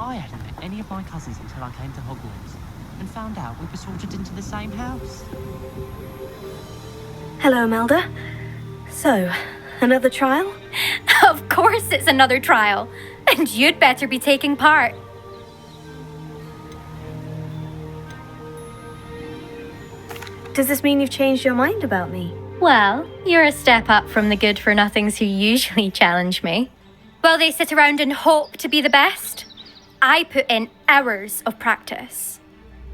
I hadn't met any of my cousins until I came to Hogwarts and found out we were sorted into the same house. Hello, Melda. So, another trial? Of course it's another trial. And you'd better be taking part. Does this mean you've changed your mind about me? Well, you're a step up from the good-for-nothings who usually challenge me. While they sit around and hope to be the best, I put in hours of practice.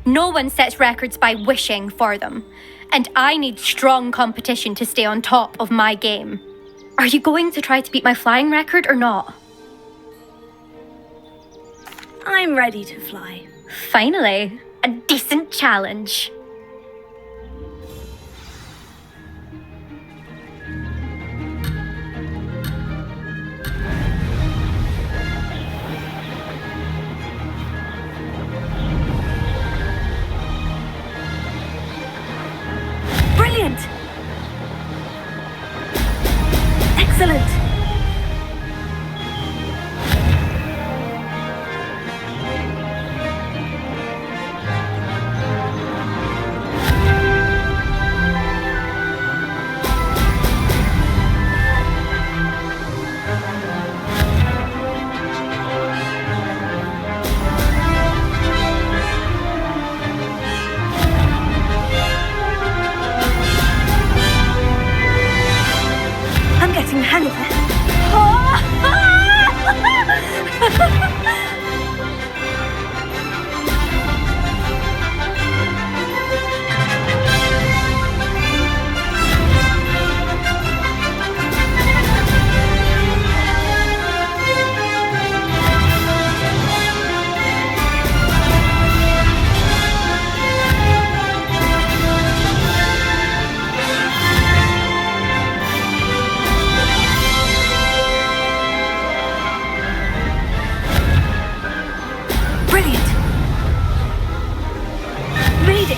No one sets records by wishing for them, and I need strong competition to stay on top of my game. Are you going to try to beat my flying record or not? I'm ready to fly. Finally, a decent challenge. Brilliant! Excellent! I'm getting the hang of it. Brilliant! Made it!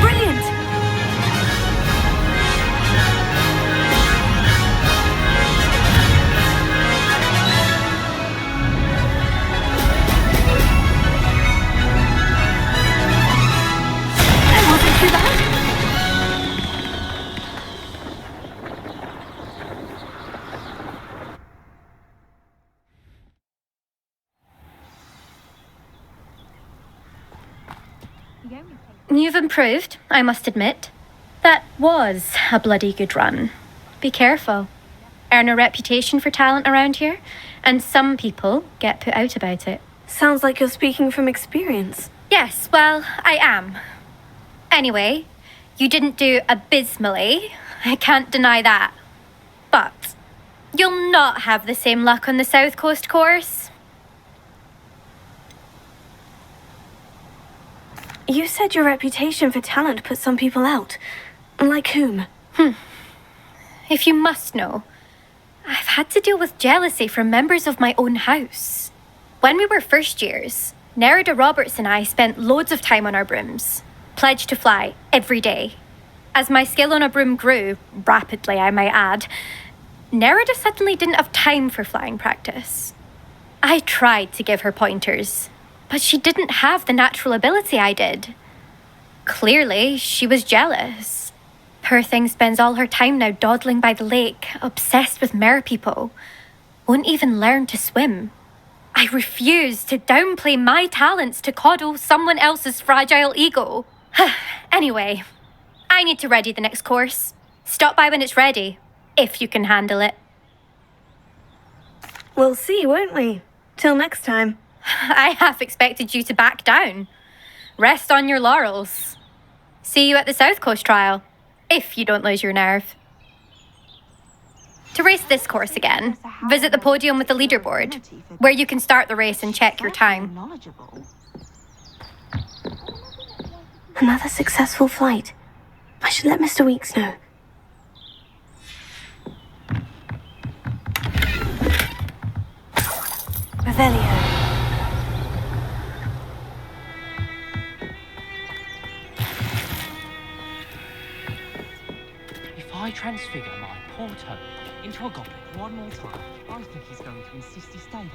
Brilliant! That wasn't too bad. You've improved, I must admit. That was a bloody good run. Be careful. Earn a reputation for talent around here, and some people get put out about it. Sounds like you're speaking from experience. Yes, well, I am. Anyway, you didn't do abysmally. I can't deny that. But you'll not have the same luck on the South Coast course. You said your reputation for talent put some people out. Like whom? If you must know, I've had to deal with jealousy from members of my own house. When we were first years, Nerida Roberts and I spent loads of time on our brooms, pledged to fly every day. As my skill on a broom grew, rapidly I might add, Nerida suddenly didn't have time for flying practice. I tried to give her pointers, but she didn't have the natural ability I did. Clearly, she was jealous. Poor thing spends all her time now dawdling by the lake, obsessed with merpeople. Won't even learn to swim. I refuse to downplay my talents to coddle someone else's fragile ego. Anyway, I need to ready the next course. Stop by when it's ready, if you can handle it. We'll see, won't we? Till next time. I half expected you to back down. Rest on your laurels. See you at the South Coast trial, if you don't lose your nerve. To race this course again, visit the podium with the leaderboard, where you can start the race and check your time. Another successful flight. I should let Mr. Weeks know. Revelio. If I transfigure my poor Toad into a goblet one more time, I think he's going to insist he stay that way.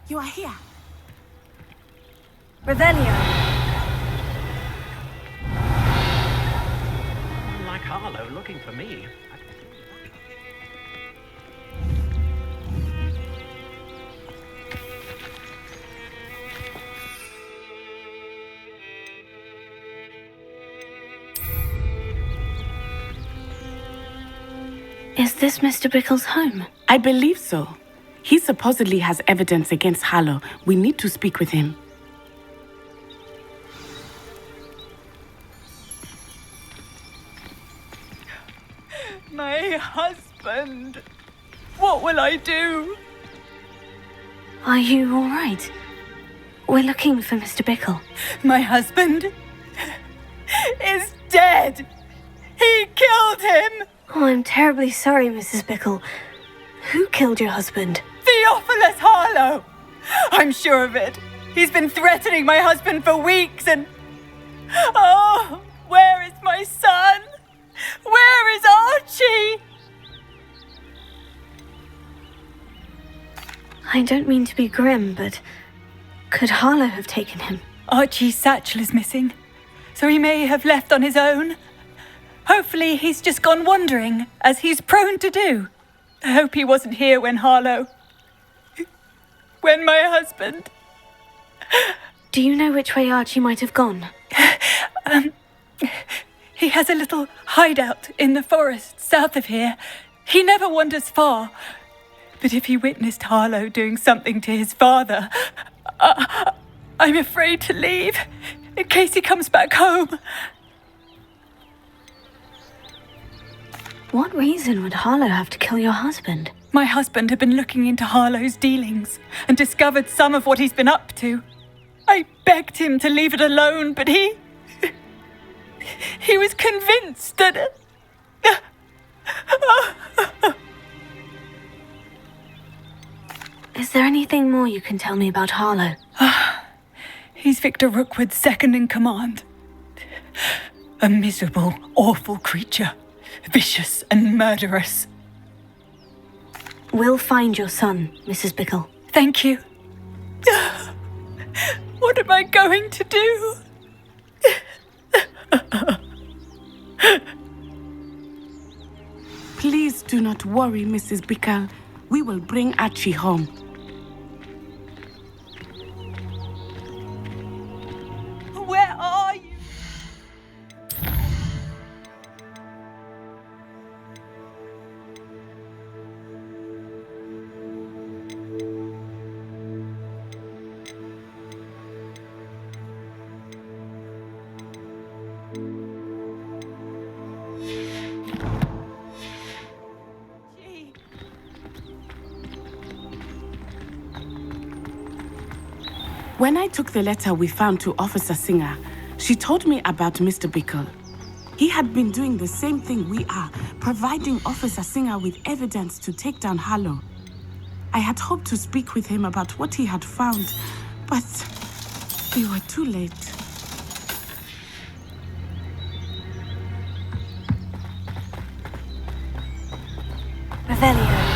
You are here. Revelio. Like Harlow looking for me. Is this Mr. Bickle's home? I believe so. He supposedly has evidence against Harlow. We need to speak with him. My husband. What will I do? Are you all right? We're looking for Mr. Bickle. My husband is dead. He killed him. Oh, I'm terribly sorry, Mrs. Bickle. Who killed your husband? Theophilus Harlow. I'm sure of it. He's been threatening my husband for weeks and... Oh, where is my son? Where is Archie? I don't mean to be grim, but could Harlow have taken him? Archie's satchel is missing, so he may have left on his own. Hopefully he's just gone wandering, as he's prone to do. I hope he wasn't here when my husband... Do you know which way Archie might have gone? He has a little hideout in the forest south of here. He never wanders far. But if he witnessed Harlow doing something to his father, I'm afraid to leave in case he comes back home. What reason would Harlow have to kill your husband? My husband had been looking into Harlow's dealings and discovered some of what he's been up to. I begged him to leave it alone, but he was convinced that... Is there anything more you can tell me about Harlow? He's Victor Rookwood's second in command. A miserable, awful creature. Vicious and murderous. We'll find your son, Mrs. Bickle. Thank you. What am I going to do? Please do not worry, Mrs. Bickle. We will bring Archie home. Where are you? When I took the letter we found to Officer Singer, she told me about Mr. Bickle. He had been doing the same thing we are, providing Officer Singer with evidence to take down Harlow. I had hoped to speak with him about what he had found, but we were too late. Revelio.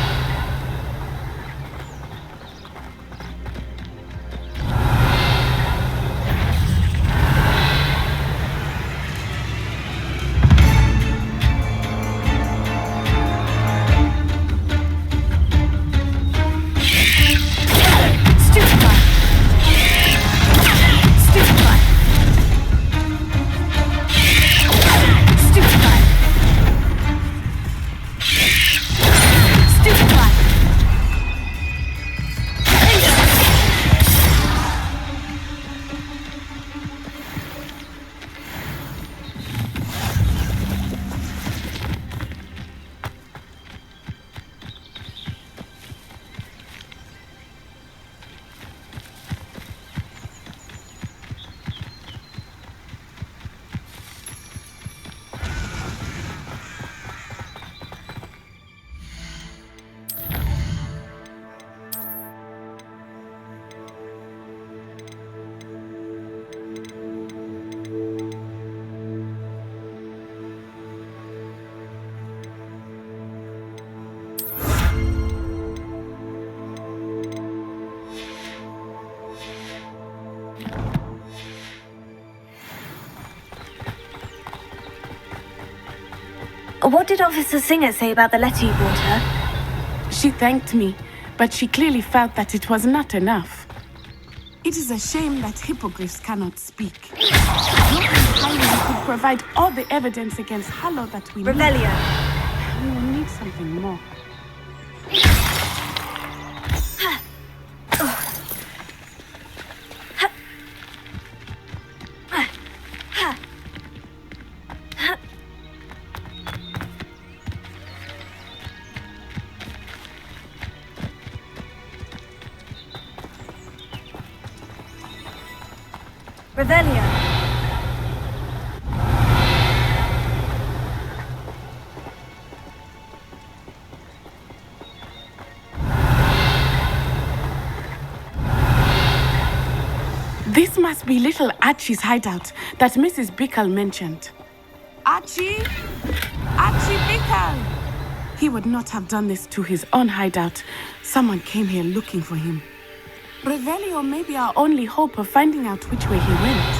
What did Officer Singer say about the letter you brought her? She thanked me, but she clearly felt that it was not enough. It is a shame that hippogriffs cannot speak. Not Harlow could provide all the evidence against Harlow that we need. Revelio. We will need something more. Revelio. This must be little Archie's hideout that Mrs. Bickle mentioned. Archie? Archie Bickle! He would not have done this to his own hideout. Someone came here looking for him. Revelio may be our only hope of finding out which way he went.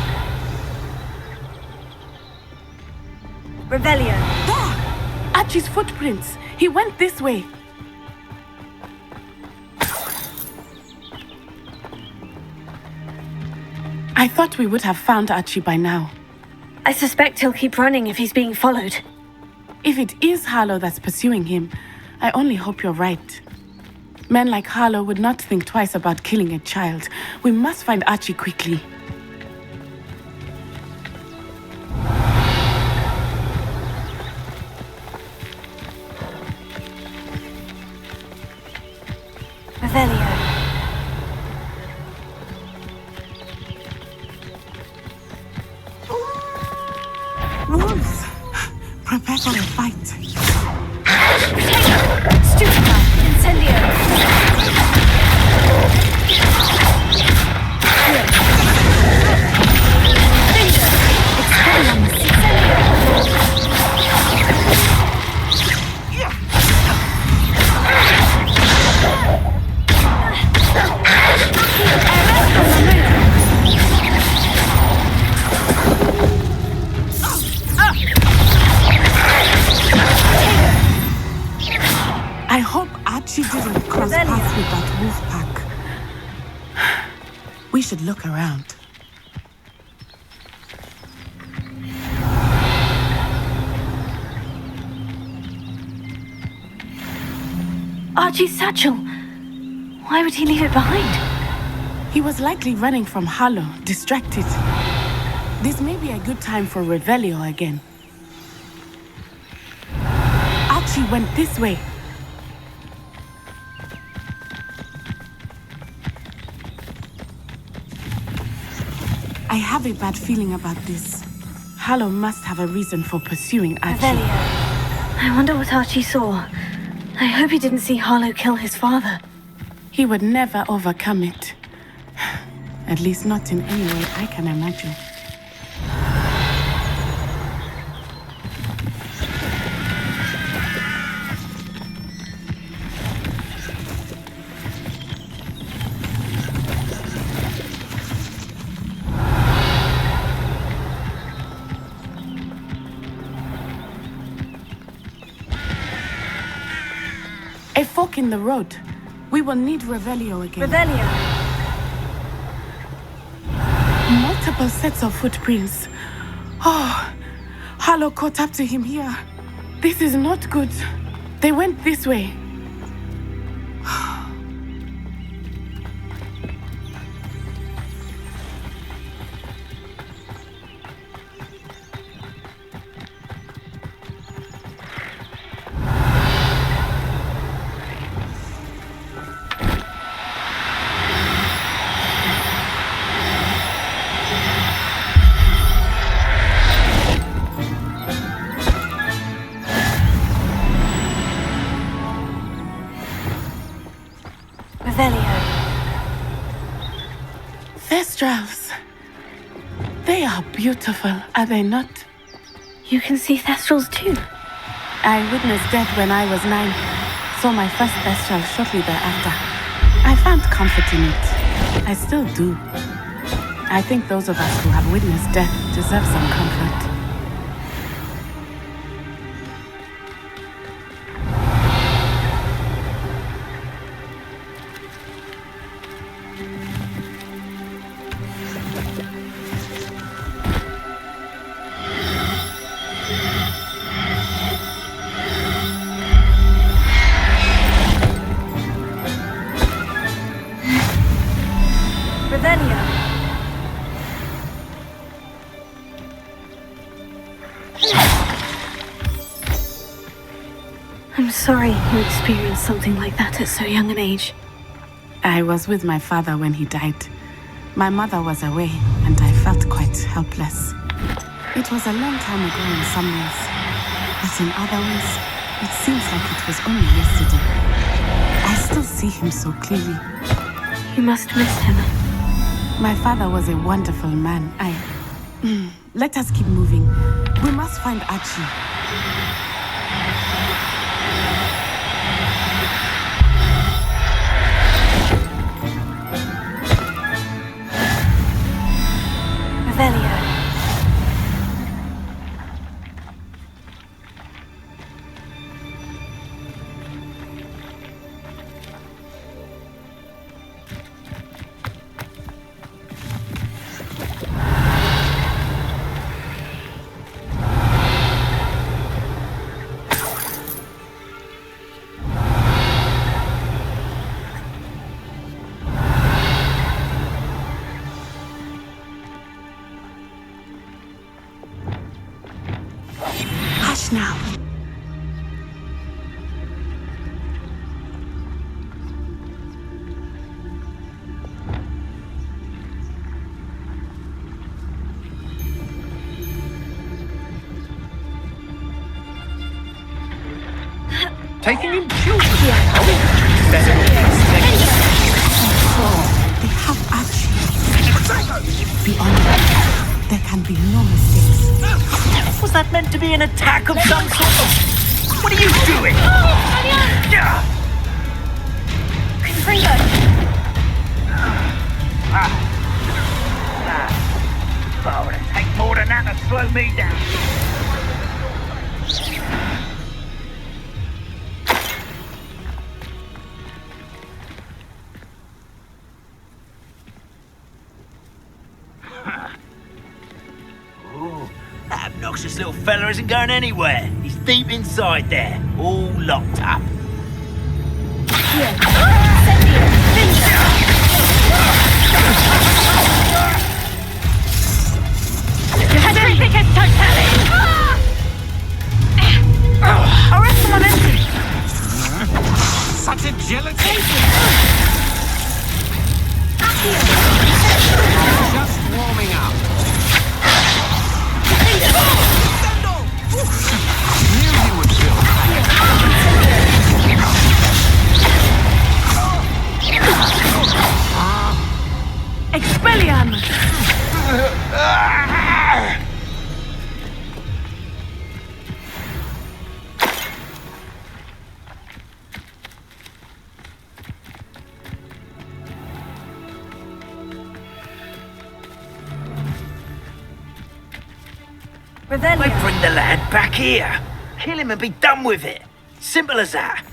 Revelio. There! Archie's footprints. He went this way. I thought we would have found Archie by now. I suspect he'll keep running if he's being followed. If it is Harlow that's pursuing him, I only hope you're right. Men like Harlow would not think twice about killing a child. We must find Archie quickly. Revelio. Wolves! Prepare for a fight. Stupefy. Incendio. I hope Archie didn't cross paths with that wolf pack. We should look around. Archie's satchel. Why would he leave it behind? He was likely running from Harlow, distracted. This may be a good time for Revelio again. Archie went this way. I have a bad feeling about this. Harlow must have a reason for pursuing Archie. Revelio. I wonder what Archie saw. I hope he didn't see Harlow kill his father. He would never overcome it. At least not in any way I can imagine. A fork in the road. We will need Revelio again. Revelio. Multiple sets of footprints. Oh, Harlow caught up to him here. This is not good. They went this way. Revelio. Thestrals. They are beautiful, are they not? You can see Thestrals too. I witnessed death when I was 9. Saw my first Thestral shortly thereafter. I found comfort in it. I still do. I think those of us who have witnessed death deserve some comfort. Revelio. I'm sorry you experienced something like that at so young an age. I was with my father when he died. My mother was away, and I felt quite helpless. It was a long time ago in some ways, but in other ways, it seems like it was only yesterday. I still see him so clearly. You must miss him. My father was a wonderful man. Let us keep moving. We must find Archie. Revelio. Hush now. Taking in children. Better not They have Archie. Be honest. There can be no mistakes. Was that meant to be an attack of some sort? What are you doing? Oh, it'll take more than that to slow me down. That obnoxious little fella isn't going anywhere. He's deep inside there, all locked up. You had three tickets, Totally! Arrest the momentum! Such agility! Just warming up. I bring the lad back here. Kill him and be done with it. Simple as that.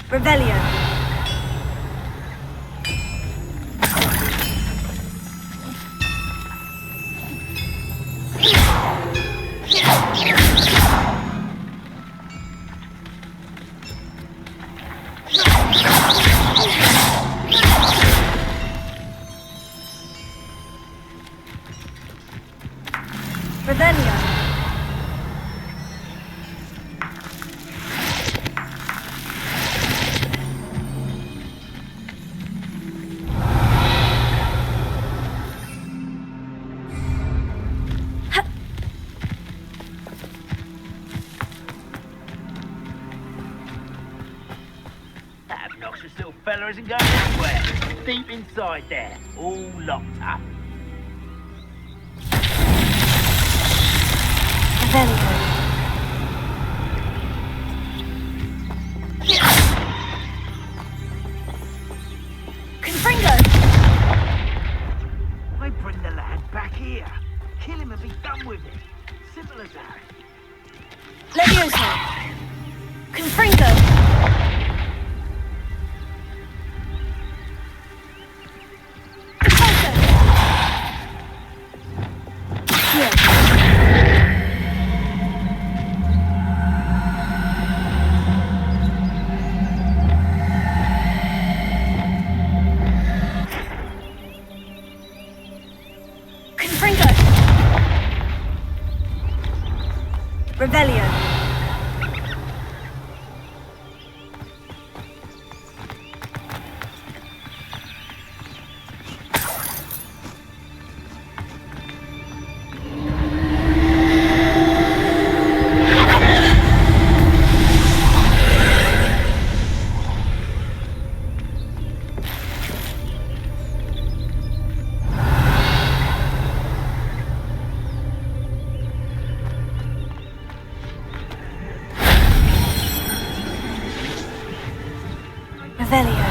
Revelio. Revelio. That obnoxious little fella isn't going anywhere. Deep inside there, all locked up. Revelio. Confringo! I bring the lad back here. Kill him and be done with it. Simple as that. Levioso! Confringo! Revelio. Revelio.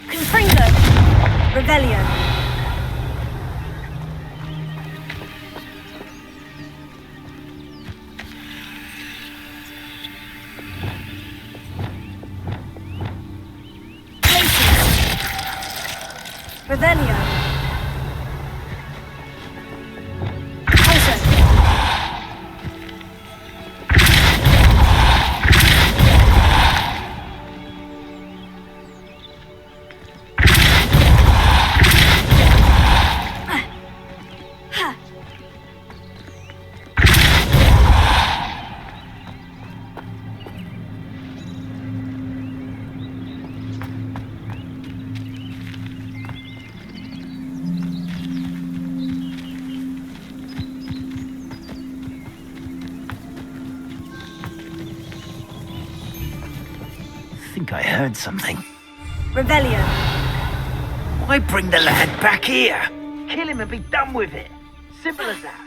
Confringo. Revelio. Revelio. I think I heard something. Revelio. I bring the lad back here. Kill him and be done with it. Simple as that.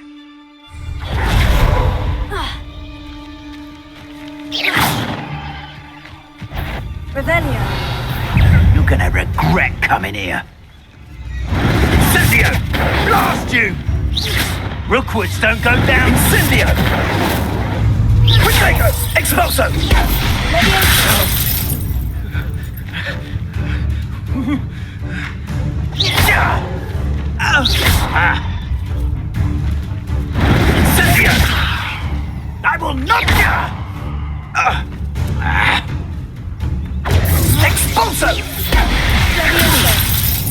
Revelio. You're gonna regret coming here. Incendio! Blast you! Rookwoods don't go down. Incendio! Quick, Expulso! Incendio! I will not... Expulso!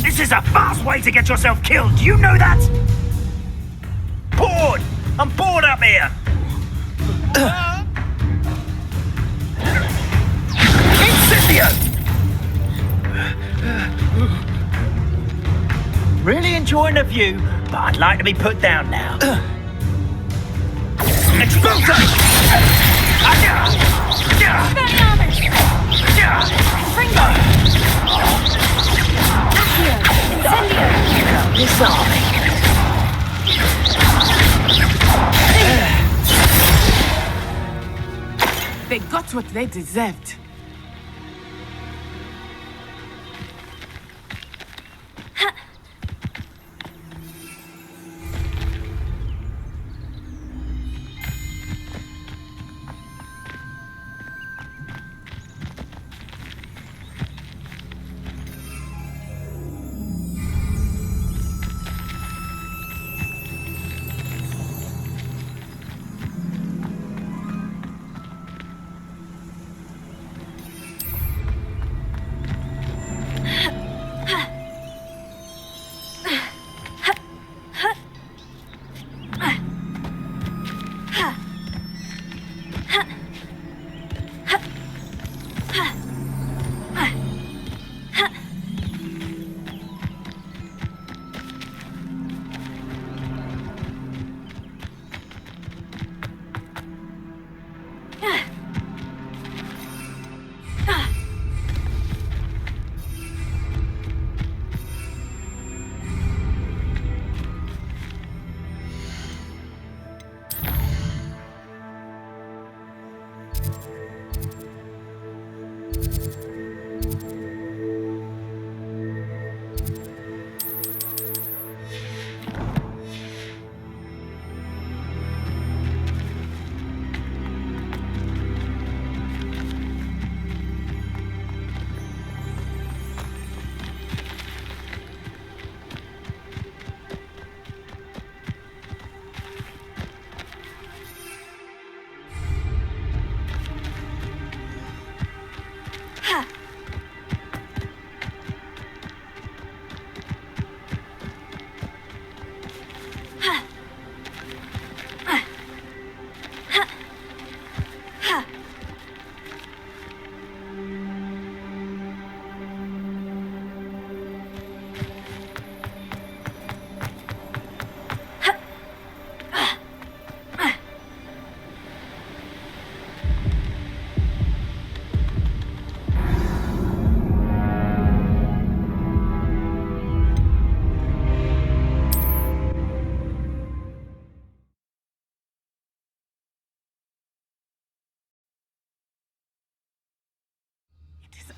This is a fast way to get yourself killed. Do you know that? Bored! I'm bored up here! Incendio! Really enjoying the view, but I'd like to be put down now. Expulso! This army. They got what they deserved.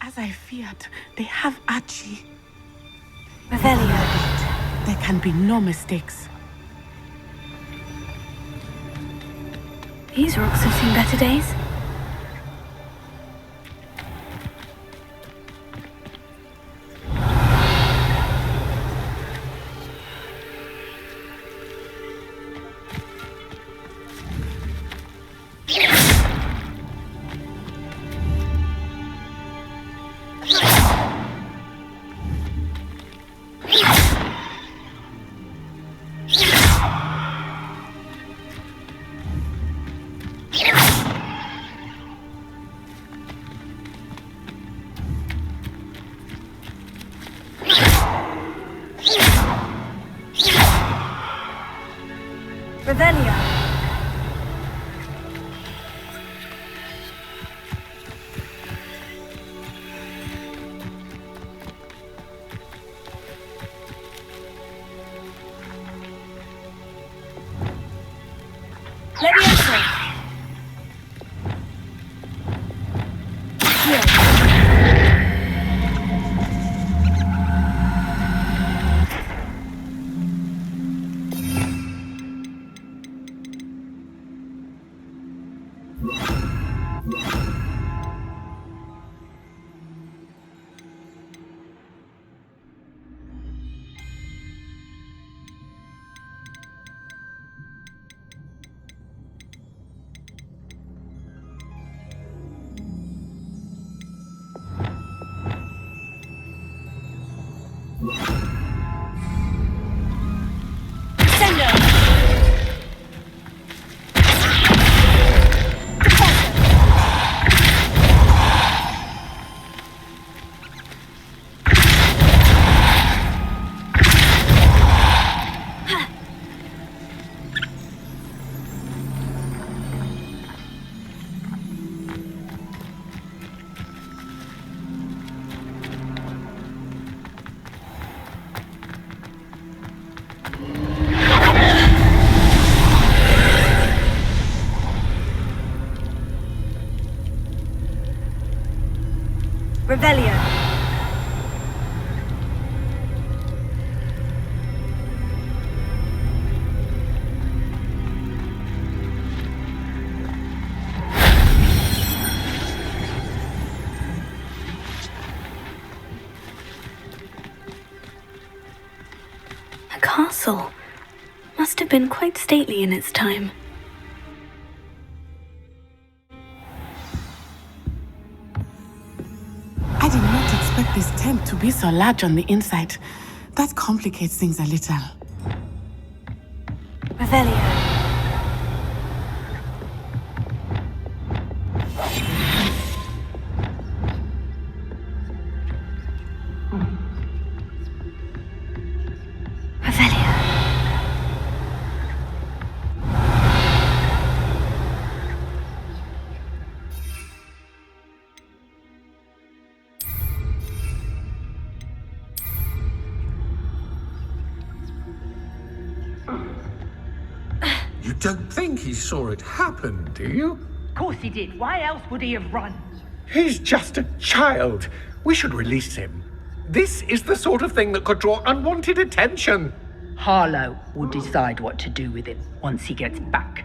As I feared, they have Archie. Revelio. There can be no mistakes. These rocks have seen better days. Revelio. Levioso. Revelio. A castle. Must have been quite stately in its time. I did not expect this tent to be so large on the inside. That complicates things a little. Revelio. Revelio. You don't think he saw it happen, do you? Of course he did. Why else would he have run? He's just a child. We should release him. This is the sort of thing that could draw unwanted attention. Harlow will decide what to do with him once he gets back.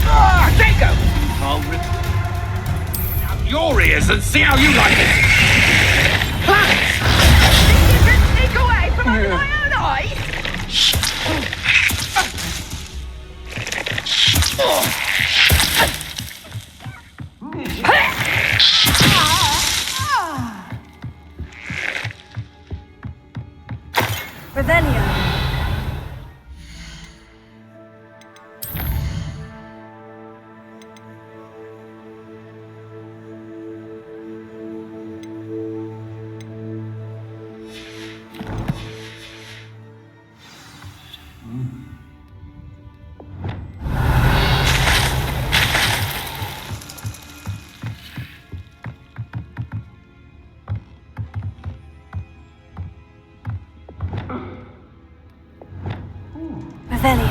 Ah, there you go! I'll rip out your ears and see how you like it. Plants! You can sneak away from under my own eyes? Revelio. Revelio.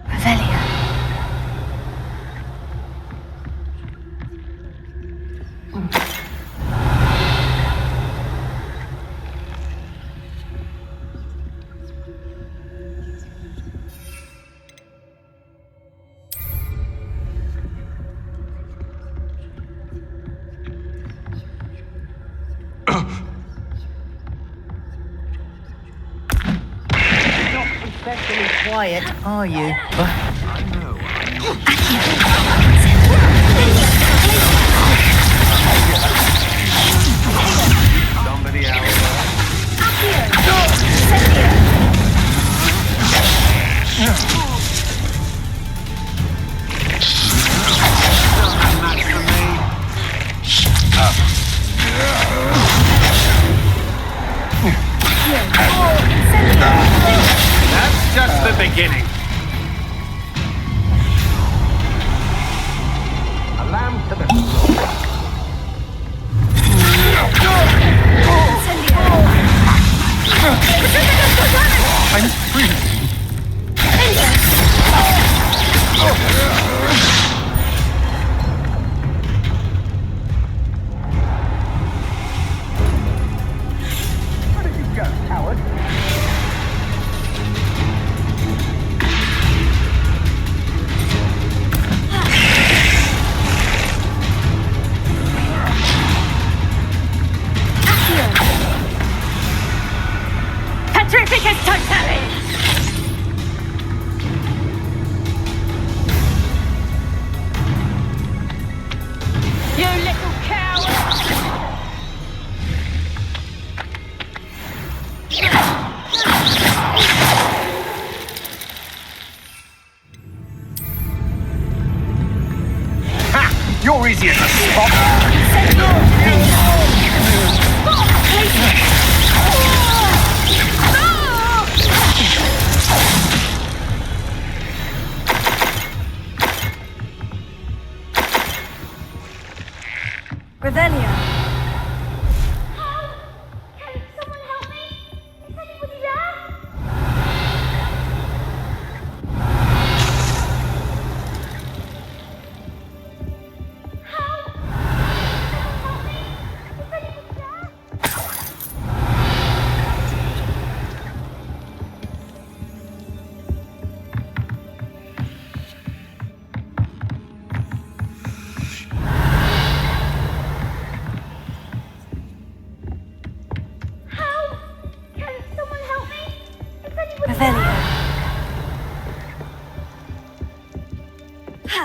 Revelio. especially quiet, are you? Somebody else. That's for me. That's just the beginning. A lamb to the I'm freezing. Where did you go, coward? Petrificus totalis! You little coward! Ha! You're easier to spot. Revelio. Can someone help me? Is anybody there? Revelio. Ha.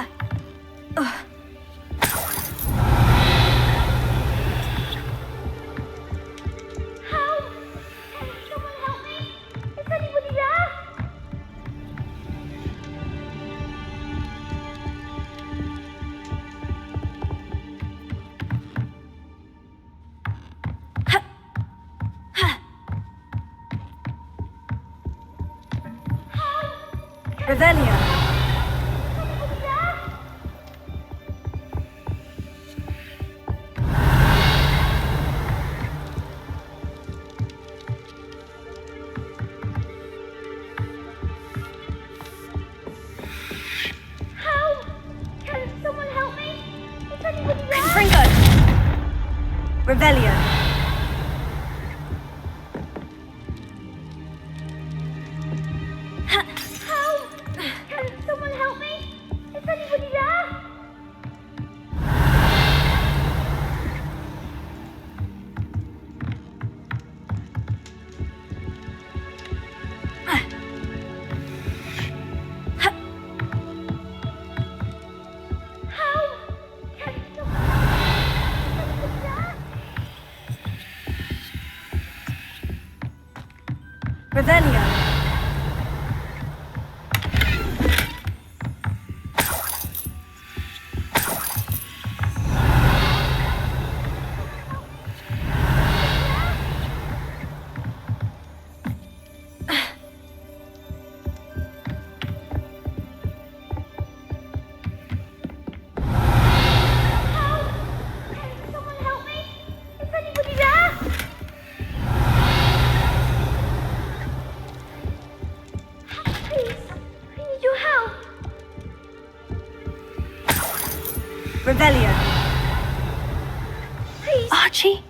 Revelio. Confringo. Revelio. Revelio. Revelio. Please. Archie?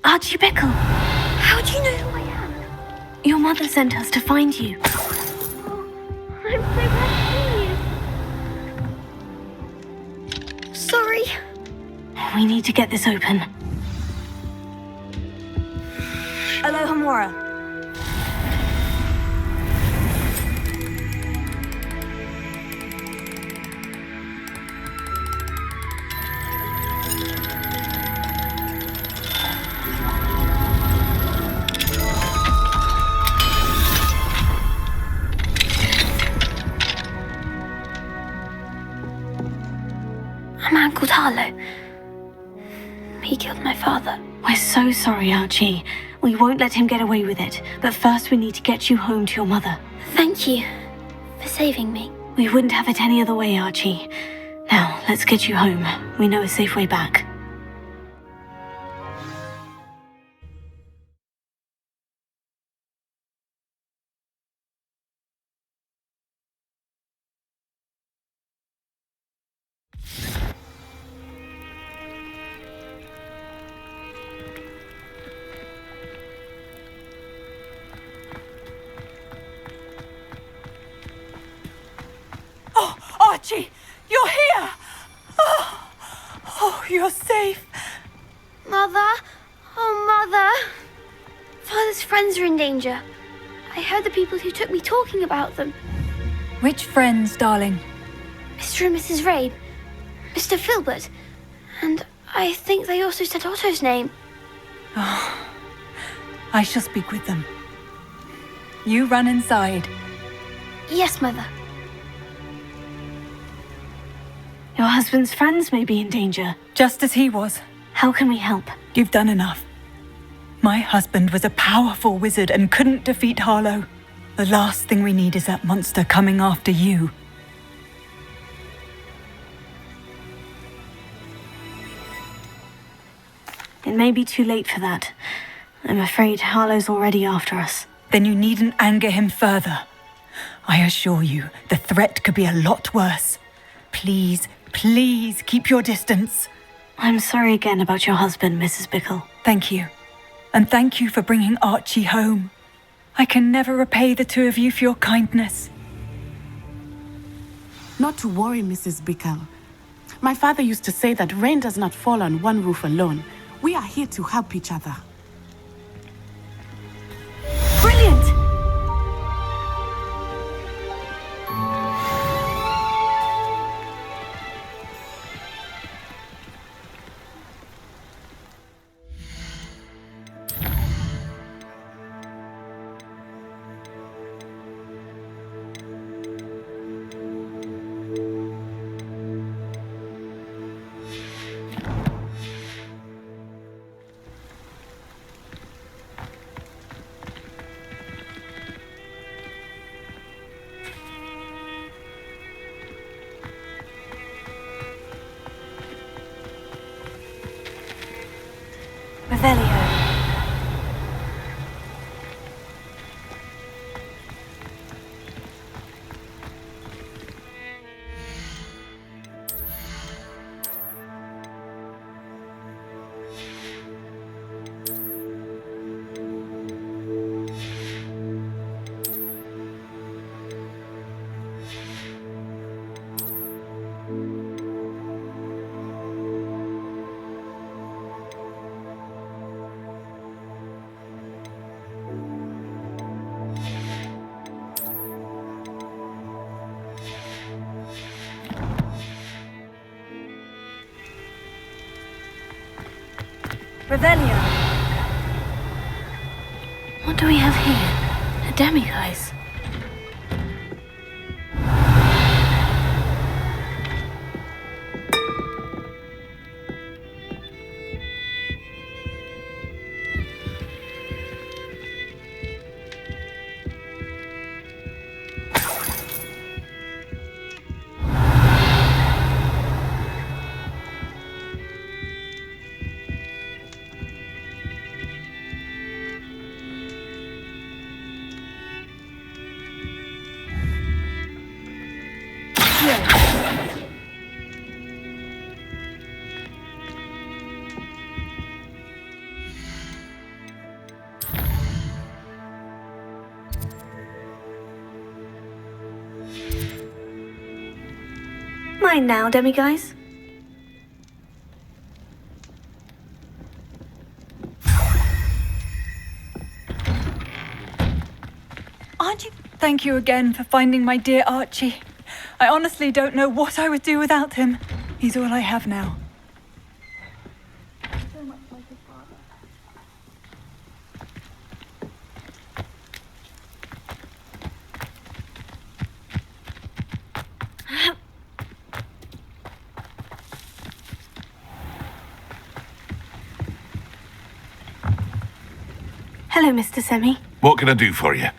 Archie Bickle. How do you know who I am? Your mother sent us to find you. I'm so glad to see you. Sorry. We need to get this open. Alohomora. Harlow. He killed my father. We're so sorry, Archie. We won't let him get away with it. But first we need to get you home to your mother. Thank you for saving me. We wouldn't have it any other way, Archie. Now, let's get you home. We know a safe way back. Archie, you're here! Oh, you're safe. Mother? Oh, Mother! Father's friends are in danger. I heard the people who took me talking about them. Which friends, darling? Mr. and Mrs. Rabe, Mr. Filbert, and I think they also said Otto's name. I shall speak with them. You run inside. Yes, Mother. Your husband's friends may be in danger. Just as he was. How can we help? You've done enough. My husband was a powerful wizard and couldn't defeat Harlow. The last thing we need is that monster coming after you. It may be too late for that. I'm afraid Harlow's already after us. Then you needn't anger him further. I assure you, the threat could be a lot worse. Please, please keep your distance. I'm sorry again about your husband, Mrs. Bickle. Thank you. And thank you for bringing Archie home. I can never repay the two of you for your kindness. Not to worry, Mrs. Bickle. My father used to say that rain does not fall on one roof alone. We are here to help each other. Brilliant! Revelio. Revelio. What do we have here? A demiguise. Mine now, demiguise. Aren't you? Thank you again for finding my dear Archie. I honestly don't know what I would do without him. He's all I have now. Hello, Mr. Semi. What can I do for you?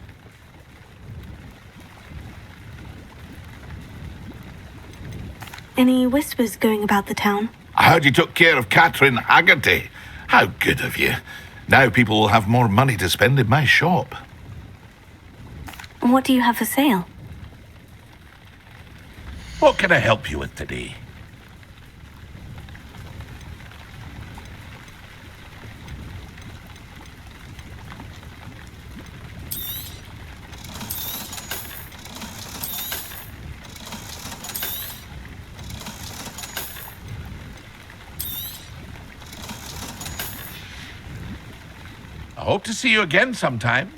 Any whispers going about the town? I heard you took care of Catherine Haggerty. How good of you. Now people will have more money to spend in my shop. What do you have for sale? What can I help you with today? I hope to see you again sometime.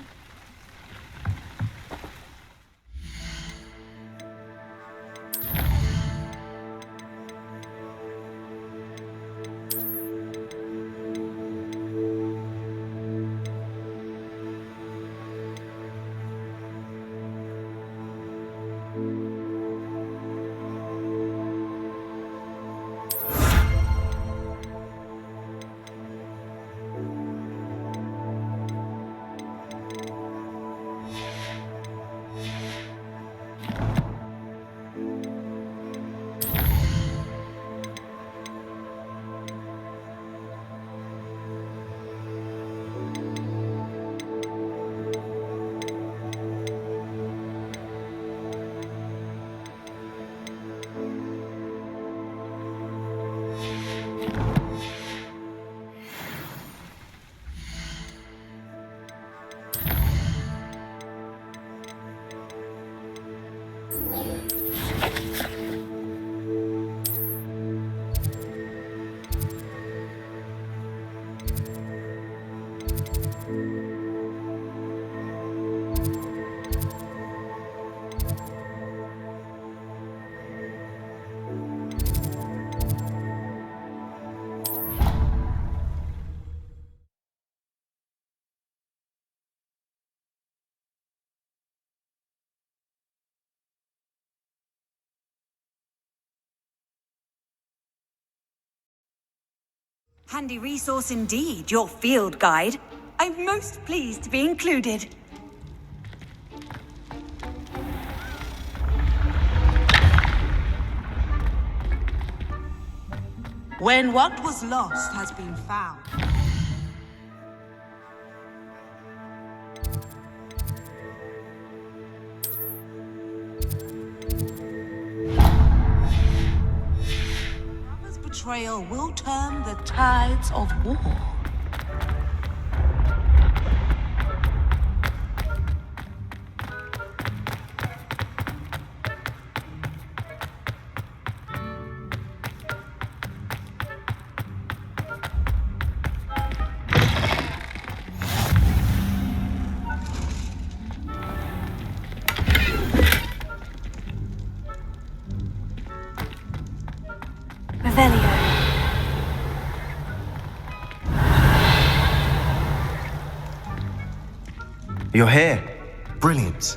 Handy resource indeed, your field guide. I'm most pleased to be included. When what was lost has been found. Betrayal will turn the tides of war. Revelio. You're here. Brilliant.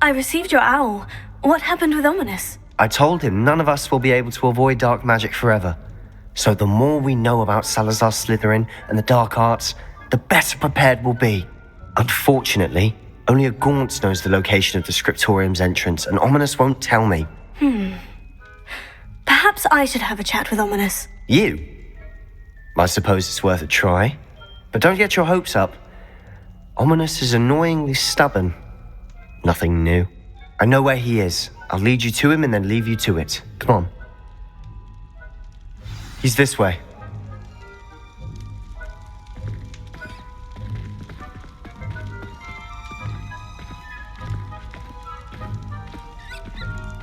I received your owl. What happened with Ominous? I told him none of us will be able to avoid dark magic forever. So the more we know about Salazar Slytherin and the dark arts, the better prepared we'll be. Unfortunately, only a Gaunt knows the location of the Scriptorium's entrance, and Ominous won't tell me. Perhaps I should have a chat with Ominous. You? I suppose it's worth a try. But don't get your hopes up. Ominous is annoyingly stubborn. Nothing new. I know where he is. I'll lead you to him and then leave you to it. Come on. He's this way.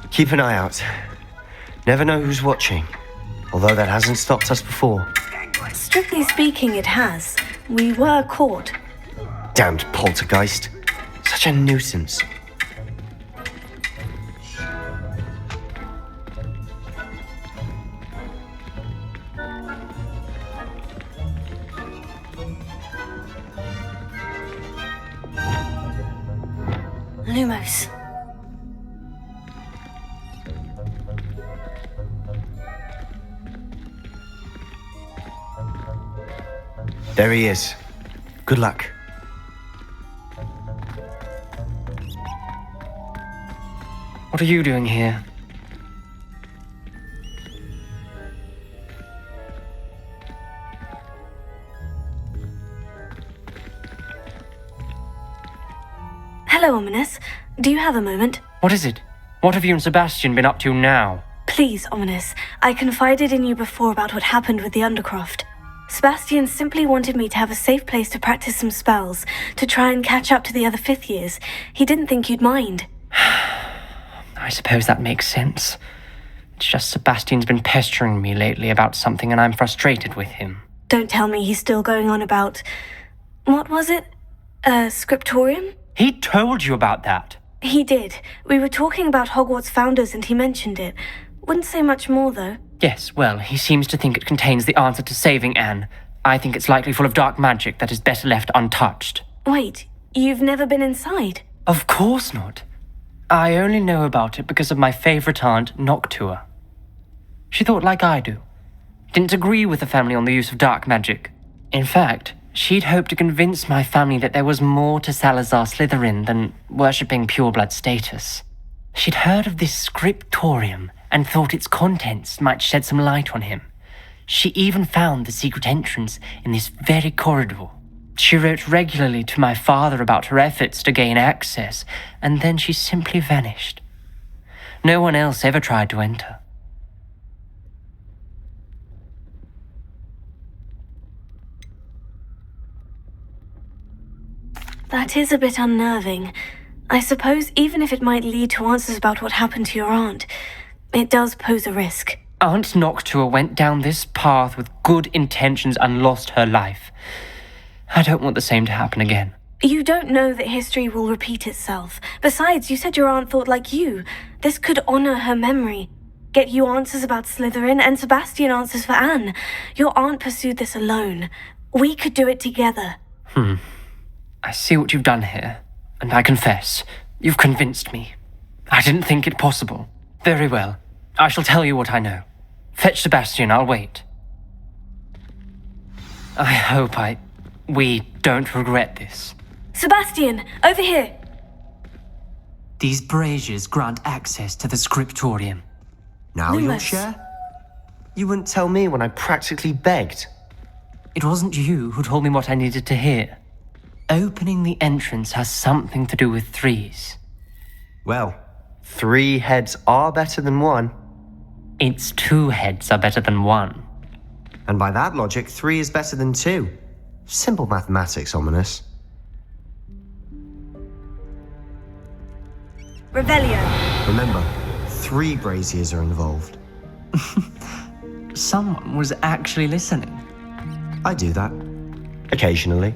Keep an eye out. Never know who's watching. Although that hasn't stopped us before. Strictly speaking, it has. We were caught. Damned poltergeist. Such a nuisance. Lumos. There he is. Good luck. What are you doing here? Hello, Ominous. Do you have a moment? What is it? What have you and Sebastian been up to now? Please, Ominous. I confided in you before about what happened with the Undercroft. Sebastian simply wanted me to have a safe place to practice some spells, to try and catch up to the other fifth years. He didn't think you'd mind. I suppose that makes sense. It's just Sebastian's been pestering me lately about something and I'm frustrated with him. Don't tell me he's still going on about... What was it? Scriptorium? He told you about that. He did. We were talking about Hogwarts founders and he mentioned it. Wouldn't say much more, though. Yes, well, he seems to think it contains the answer to saving Anne. I think it's likely full of dark magic that is better left untouched. Wait, you've never been inside? Of course not. I only know about it because of my favourite aunt, Noctua. She thought like I do. Didn't agree with the family on the use of dark magic. In fact, she'd hoped to convince my family that there was more to Salazar Slytherin than worshipping pureblood status. She'd heard of this scriptorium and thought its contents might shed some light on him. She even found the secret entrance in this very corridor. She wrote regularly to my father about her efforts to gain access, and then she simply vanished. No one else ever tried to enter. That is a bit unnerving. I suppose even if it might lead to answers about what happened to your aunt, it does pose a risk. Aunt Noctua went down this path with good intentions and lost her life. I don't want the same to happen again. You don't know that history will repeat itself. Besides, you said your aunt thought like you. This could honor her memory. Get you answers about Slytherin and Sebastian answers for Anne. Your aunt pursued this alone. We could do it together. I see what you've done here, and I confess, you've convinced me. I didn't think it possible. Very well. I shall tell you what I know. Fetch Sebastian, I'll wait. I hope we don't regret this. Sebastian, over here! These braziers grant access to the scriptorium. Now you'll Lumos. share? You wouldn't tell me when I practically begged. It wasn't you who told me what I needed to hear. Opening the entrance has something to do with threes. Well, 3 heads are better than 1. It's 2 heads are better than 1. And by that logic, 3 is better than 2. Simple mathematics, Ominous. Revelio. Remember, 3 braziers are involved. Someone was actually listening. I do that. Occasionally.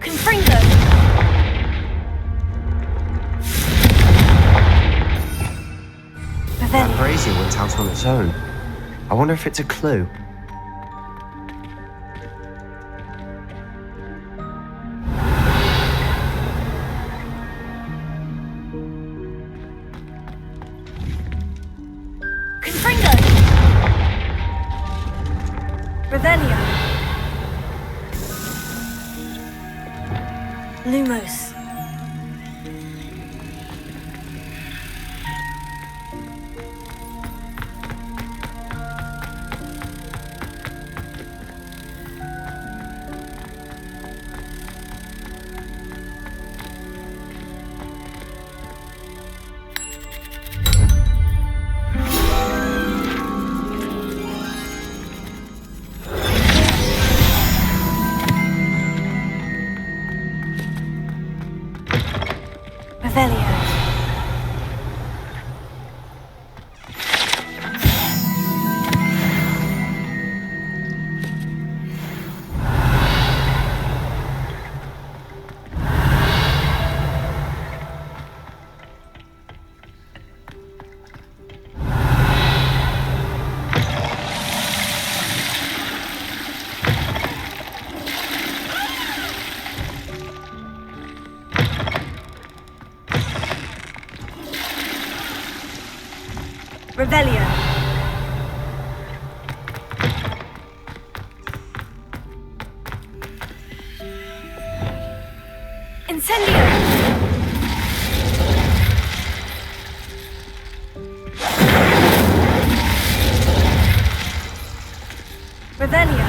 Confringo. That Revelio. brazier went out on its own. I wonder if it's a clue. Confringo. Revelio. Lumos. Revelio. Incendio. Revelio.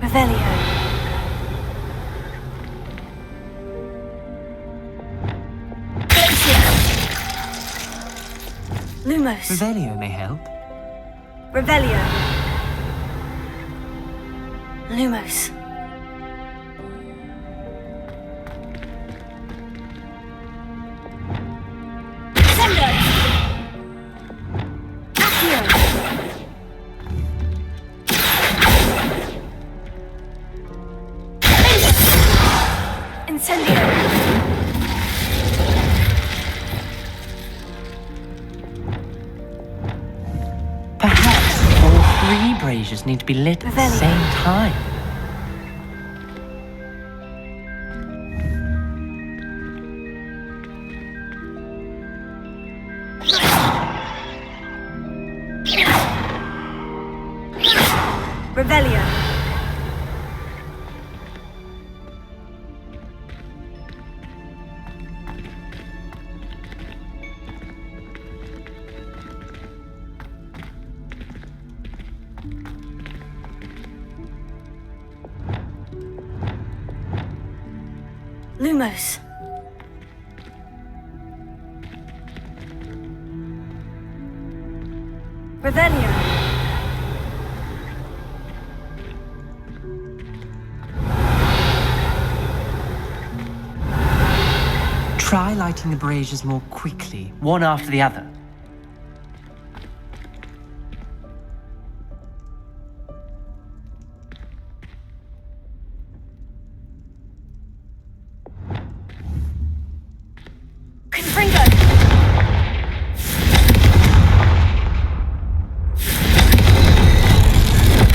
Revelio. Lumos. Revelio may help. Revelio. Lumos. Sendo. Accio. Incendio. Perhaps all three braziers need to be lit at the Revelio. same time. Revelio. Lumos. Revelio. Try lighting the braziers more quickly, one after the other. Confringo.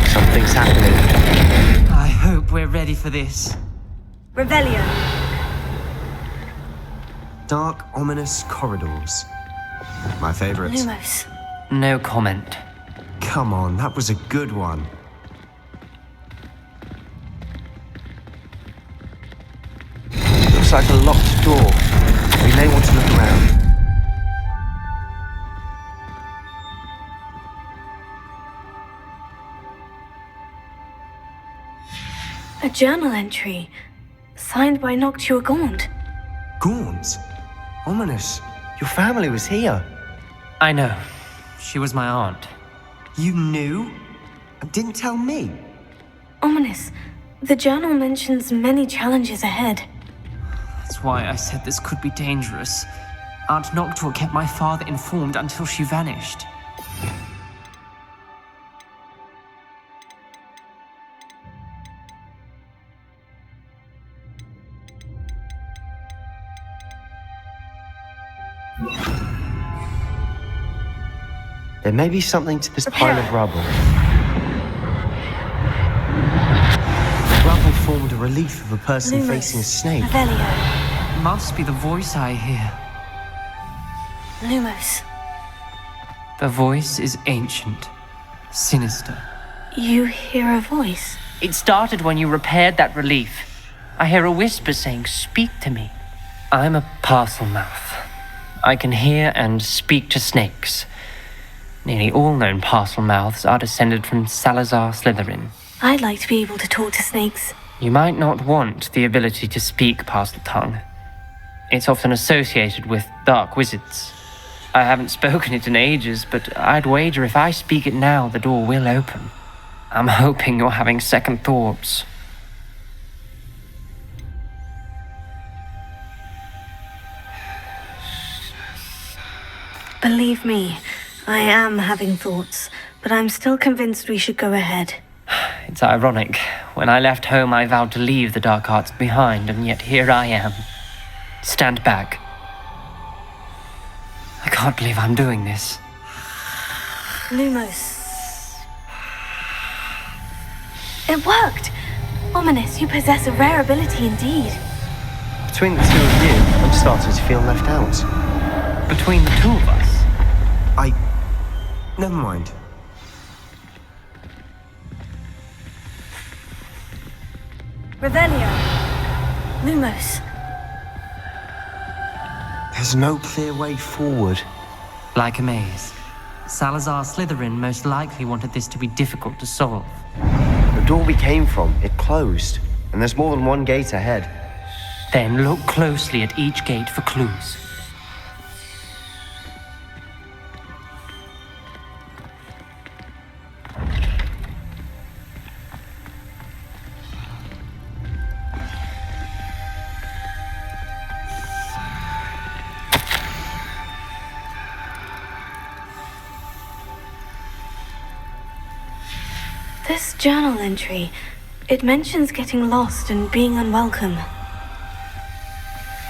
Something's happening. I hope we're ready for this. Revelio. Dark, ominous corridors. My favorite. Lumos. No comment. Come on, that was a good one. Looks like a locked door. We may want to look around. A journal entry. Signed by Noctua Gaunt. Gaunt? Ominous. Your family was here. I know. She was my aunt. You knew? And didn't tell me? Ominous. The journal mentions many challenges ahead. That's why I said this could be dangerous. Aunt Noctua kept my father informed until she vanished. There may be something to this pile of rubble. Rubble formed a relief of a person Lumos. facing a snake. Revelio. Must be the voice I hear. Lumos. The voice is ancient, sinister. You hear a voice. It started when you repaired that relief. I hear a whisper saying, "Speak to me." I'm a parcel mouth. I can hear and speak to snakes. Nearly all known parcel mouths are descended from Salazar Slytherin. I'd like to be able to talk to snakes. You might not want the ability to speak parcel tongue. It's often associated with dark wizards. I haven't spoken it in ages, but I'd wager if I speak it now, the door will open. I'm hoping you're having second thoughts. Believe me, I am having thoughts, but I'm still convinced we should go ahead. It's ironic. When I left home, I vowed to leave the dark arts behind, and yet here I am. Stand back. I can't believe I'm doing this. Lumos. It worked! Ominous, you possess a rare ability indeed. Between the two of you, I'm starting to feel left out. Between the two of us? Never mind. Revelio. Lumos. There's no clear way forward. Like a maze. Salazar Slytherin most likely wanted this to be difficult to solve. The door we came from, it closed. And there's more than one gate ahead. Then look closely at each gate for clues. This journal entry, it mentions getting lost and being unwelcome.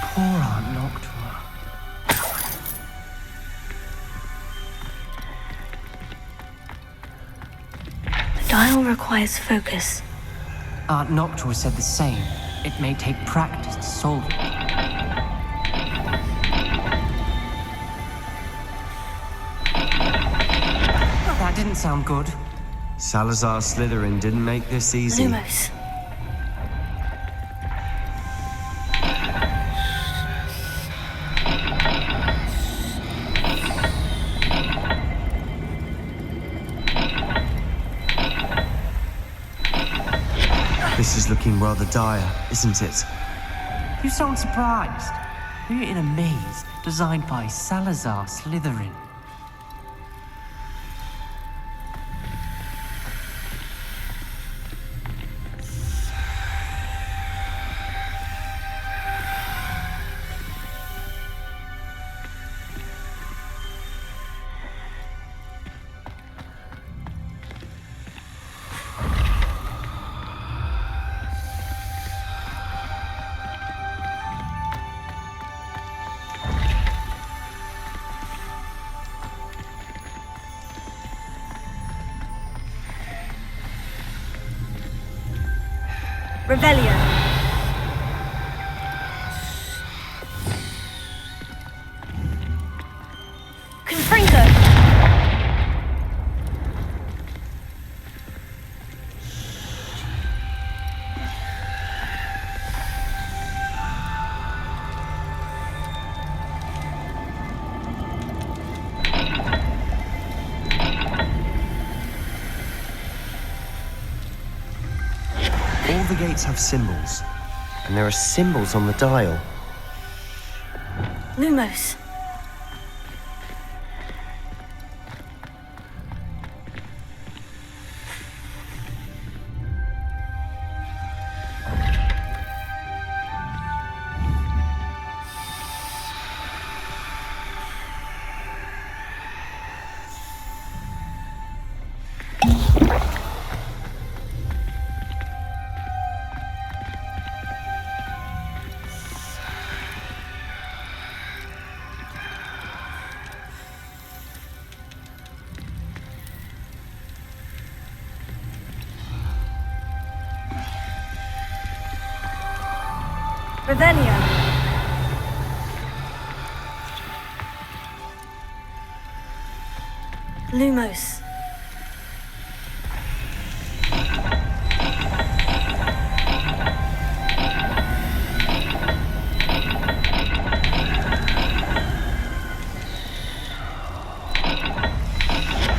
Poor Aunt Noctua. The dial requires focus. Aunt Noctua said the same. It may take practice to solve it. That didn't sound good. Salazar Slytherin didn't make this easy. Lumos. This is looking rather dire, isn't it? You sound surprised. We're in a maze designed by Salazar Slytherin. Revelio. Confringo. All the gates have symbols, and there are symbols on the dial. Lumos. Revelio. Lumos.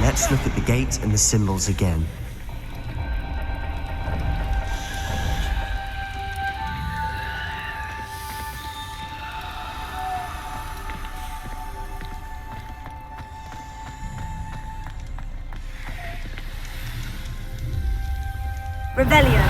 Let's look at the gate and the symbols again. Revelio.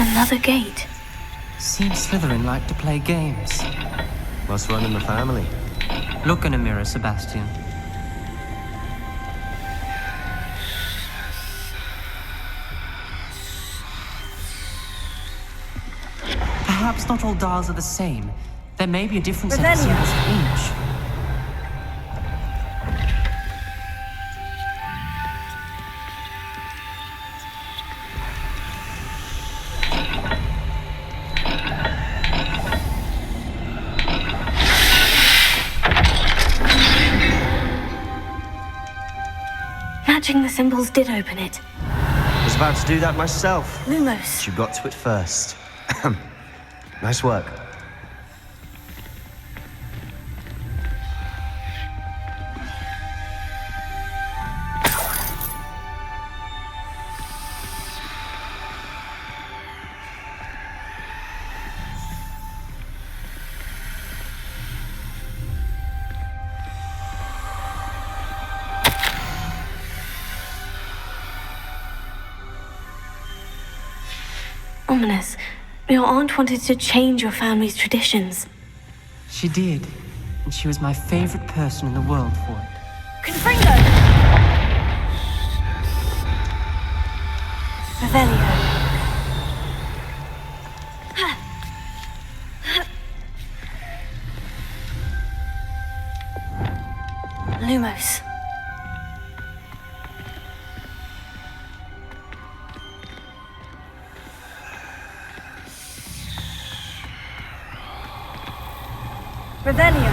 Another gate. Seems Slytherin like to play games. Must run in the family. Look in a mirror, Sebastian. Perhaps not all dials are the same. There may be a different set of symbols for each. Matching the symbols did open it. I was about to do that myself. Lumos. You got to it first. Nice work. Ominous. Your aunt wanted to change your family's traditions. She did. And she was my favorite person in the world for it. Confringo! Revelio. Lumos. Revelio.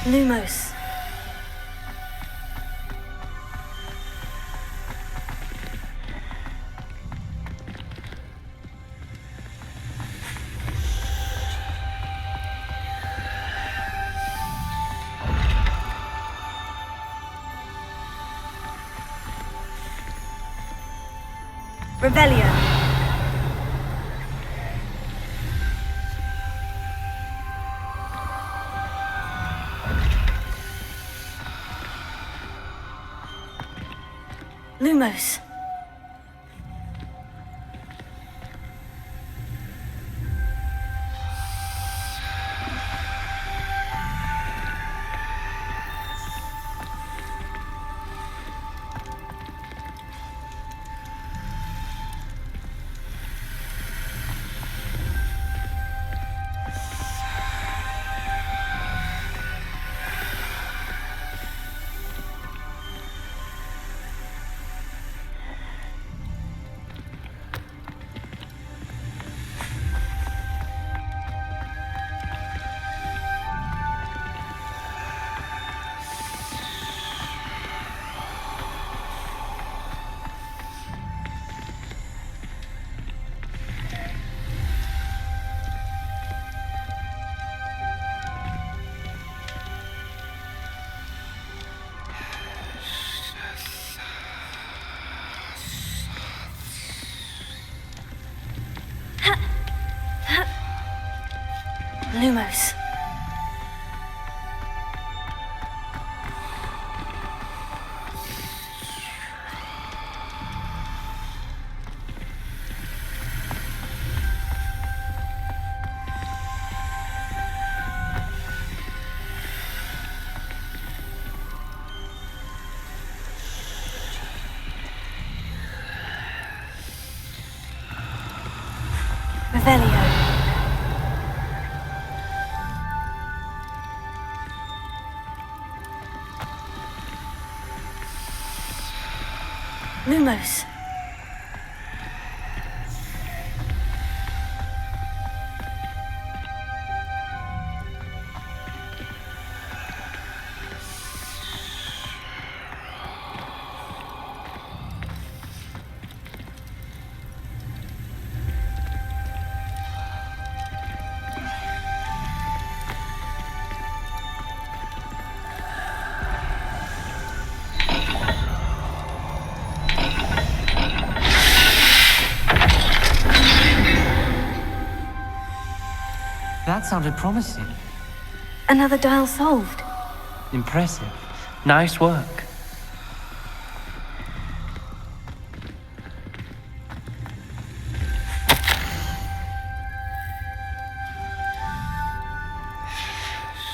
Lumos. Revelio. Lumos. Lumos. Revelio. Lumos. sounded promising. Another dial solved. Impressive. Nice work.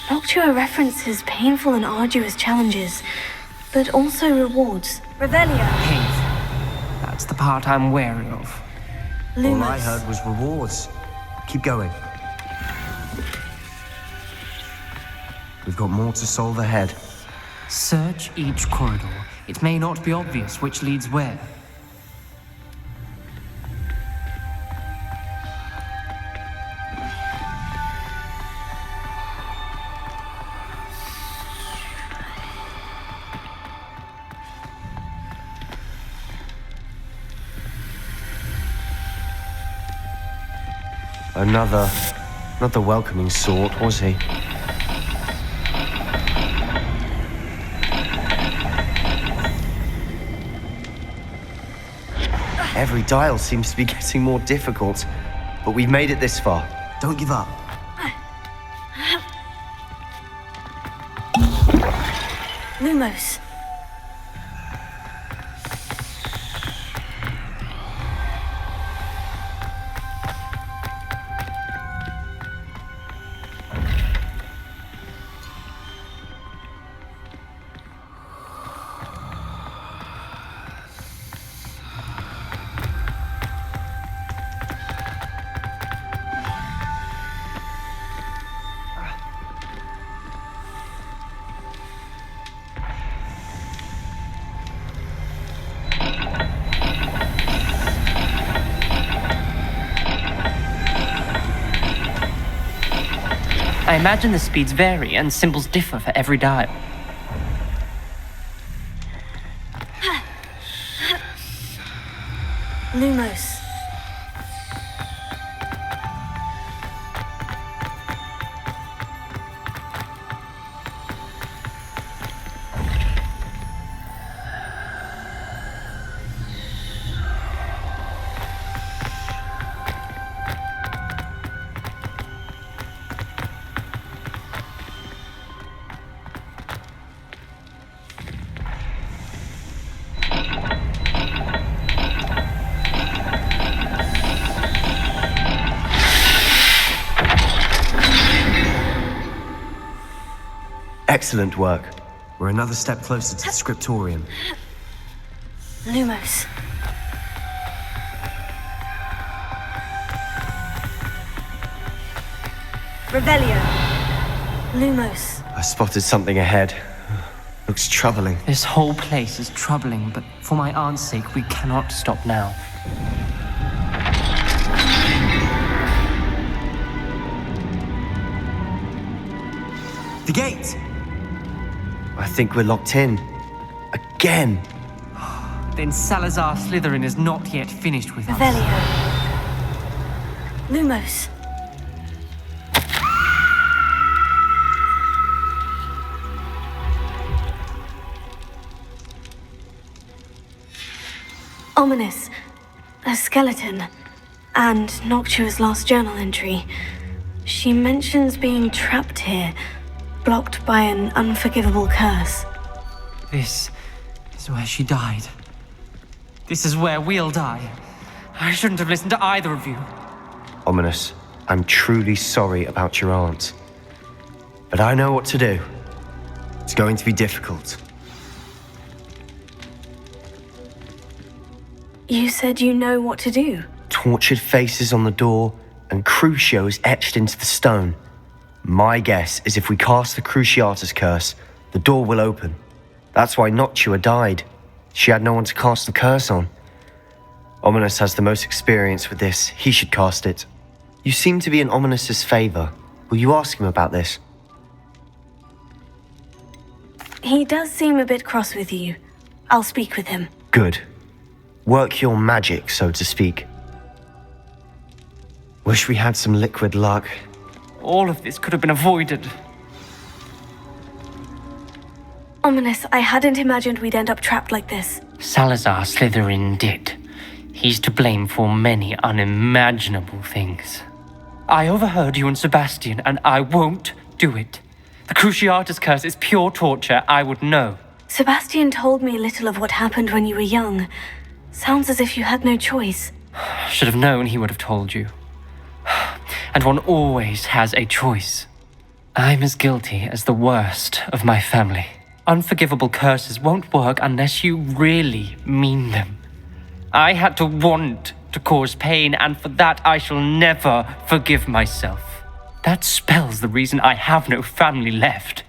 Noctua references painful and arduous challenges, but also rewards. Revelia. Painful. That's the part I'm wary of. Lumos. All I heard was rewards. Keep going. We've got more to solve ahead. Search each corridor. It may not be obvious which leads where. Not the welcoming sort, was he? Every dial seems to be getting more difficult, but we've made it this far. Don't give up. Lumos. I imagine the speeds vary and symbols differ for every dial. Lumos. Excellent work. We're another step closer to the scriptorium. Lumos. Revelio. Lumos. I spotted something ahead. Looks troubling. This whole place is troubling, but for my aunt's sake, we cannot stop now. The gate! I think we're locked in. Again! Then Salazar Slytherin is not yet finished with us. Revelio. Lumos. Ominous. A skeleton. And Noctua's last journal entry. She mentions being trapped here, blocked by an unforgivable curse. This is where she died. This is where we'll die. I shouldn't have listened to either of you. Ominous, I'm truly sorry about your aunt. But I know what to do. It's going to be difficult. You said you know what to do. Tortured faces on the door and Crucios etched into the stone. My guess is if we cast the Cruciatus curse, the door will open. That's why Noctua died. She had no one to cast the curse on. Ominous has the most experience with this. He should cast it. You seem to be in Ominous's favor. Will you ask him about this? He does seem a bit cross with you. I'll speak with him. Good. Work your magic, so to speak. Wish we had some liquid luck. All of this could have been avoided. Ominous, I hadn't imagined we'd end up trapped like this. Salazar Slytherin did. He's to blame for many unimaginable things. I overheard you and Sebastian, and I won't do it. The Cruciatus curse is pure torture. I would know. Sebastian told me a little of what happened when you were young. Sounds as if you had no choice. Should have known he would have told you. And one always has a choice. I'm as guilty as the worst of my family. Unforgivable curses won't work unless you really mean them. I had to want to cause pain, and for that I shall never forgive myself. That spells the reason I have no family left.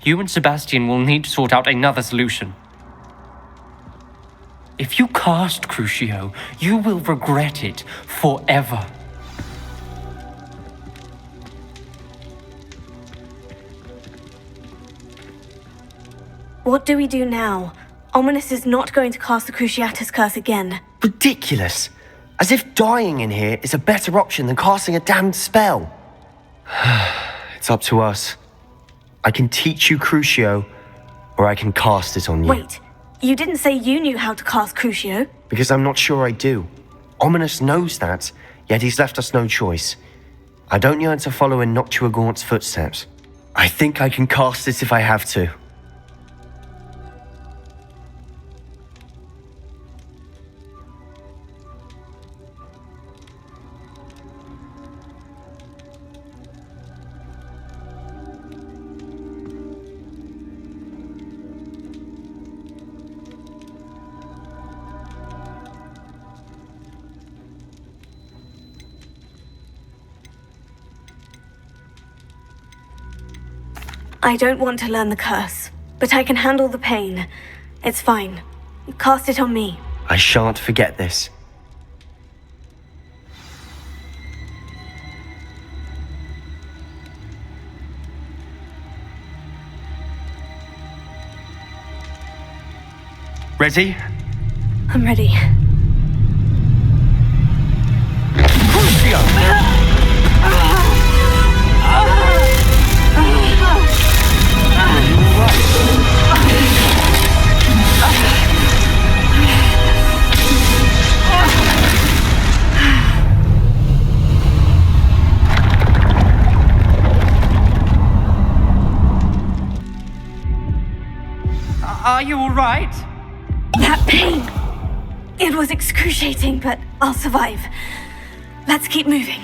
You and Sebastian will need to sort out another solution. If you cast Crucio, you will regret it forever. What do we do now? Ominous is not going to cast the Cruciatus curse again. Ridiculous. As if dying in here is a better option than casting a damned spell. It's up to us. I can teach you Crucio, or I can cast it on you. Wait, you didn't say you knew how to cast Crucio? Because I'm not sure I do. Ominous knows that, yet he's left us no choice. I don't yearn to follow in Noctua Gaunt's footsteps. I think I can cast it if I have to. I don't want to learn the curse, but I can handle the pain. It's fine. Cast it on me. I shan't forget this. Ready? I'm ready. Are you all right? That pain! It was excruciating, but I'll survive. Let's keep moving.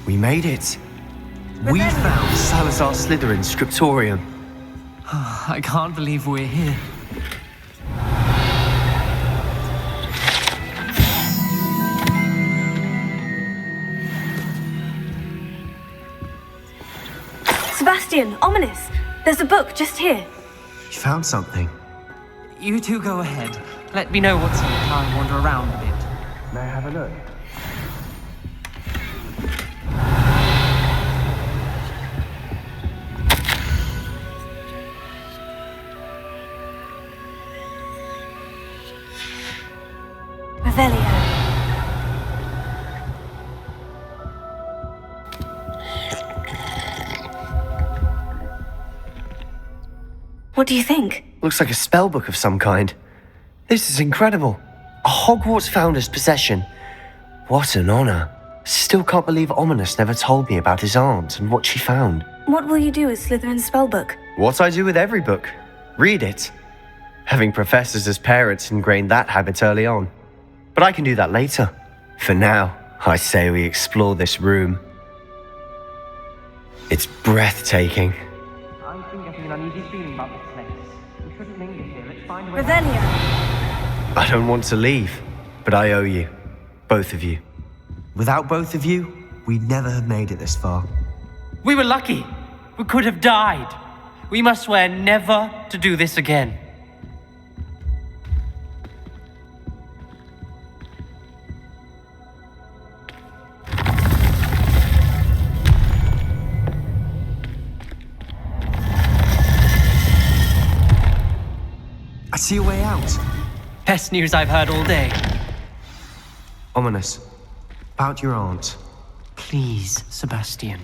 We made it. We found Salazar Slytherin's scriptorium. I can't believe we're here. Sebastian, Ominous! There's a book just here. You found something. You two go ahead. Let me know what's in it. I'll wander around a bit. May I have a look? Revelio. What do you think? Looks like a spellbook of some kind. This is incredible. A Hogwarts founder's possession. What an honor. Still can't believe Ominous never told me about his aunt and what she found. What will you do with Slytherin's spellbook? What I do with every book. Read it. Having professors as parents ingrained that habit early on. But I can do that later. For now, I say we explore this room. It's breathtaking. I'm getting an uneasy feeling about this place. We shouldn't linger here. Let's find a way. Revelio. I don't want to leave, but I owe you. Both of you. Without both of you, we'd never have made it this far. We were lucky. We could have died. We must swear never to do this again. I see a way out. Best news I've heard all day. Ominous. About your aunt. Please, Sebastian.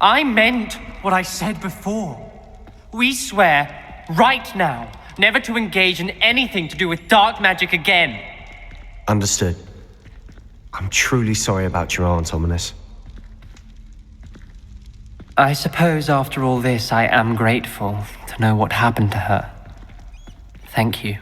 I meant what I said before. We swear, right now, never to engage in anything to do with dark magic again. Understood. I'm truly sorry about your aunt, Ominous. I suppose after all this, I am grateful to know what happened to her. Thank you.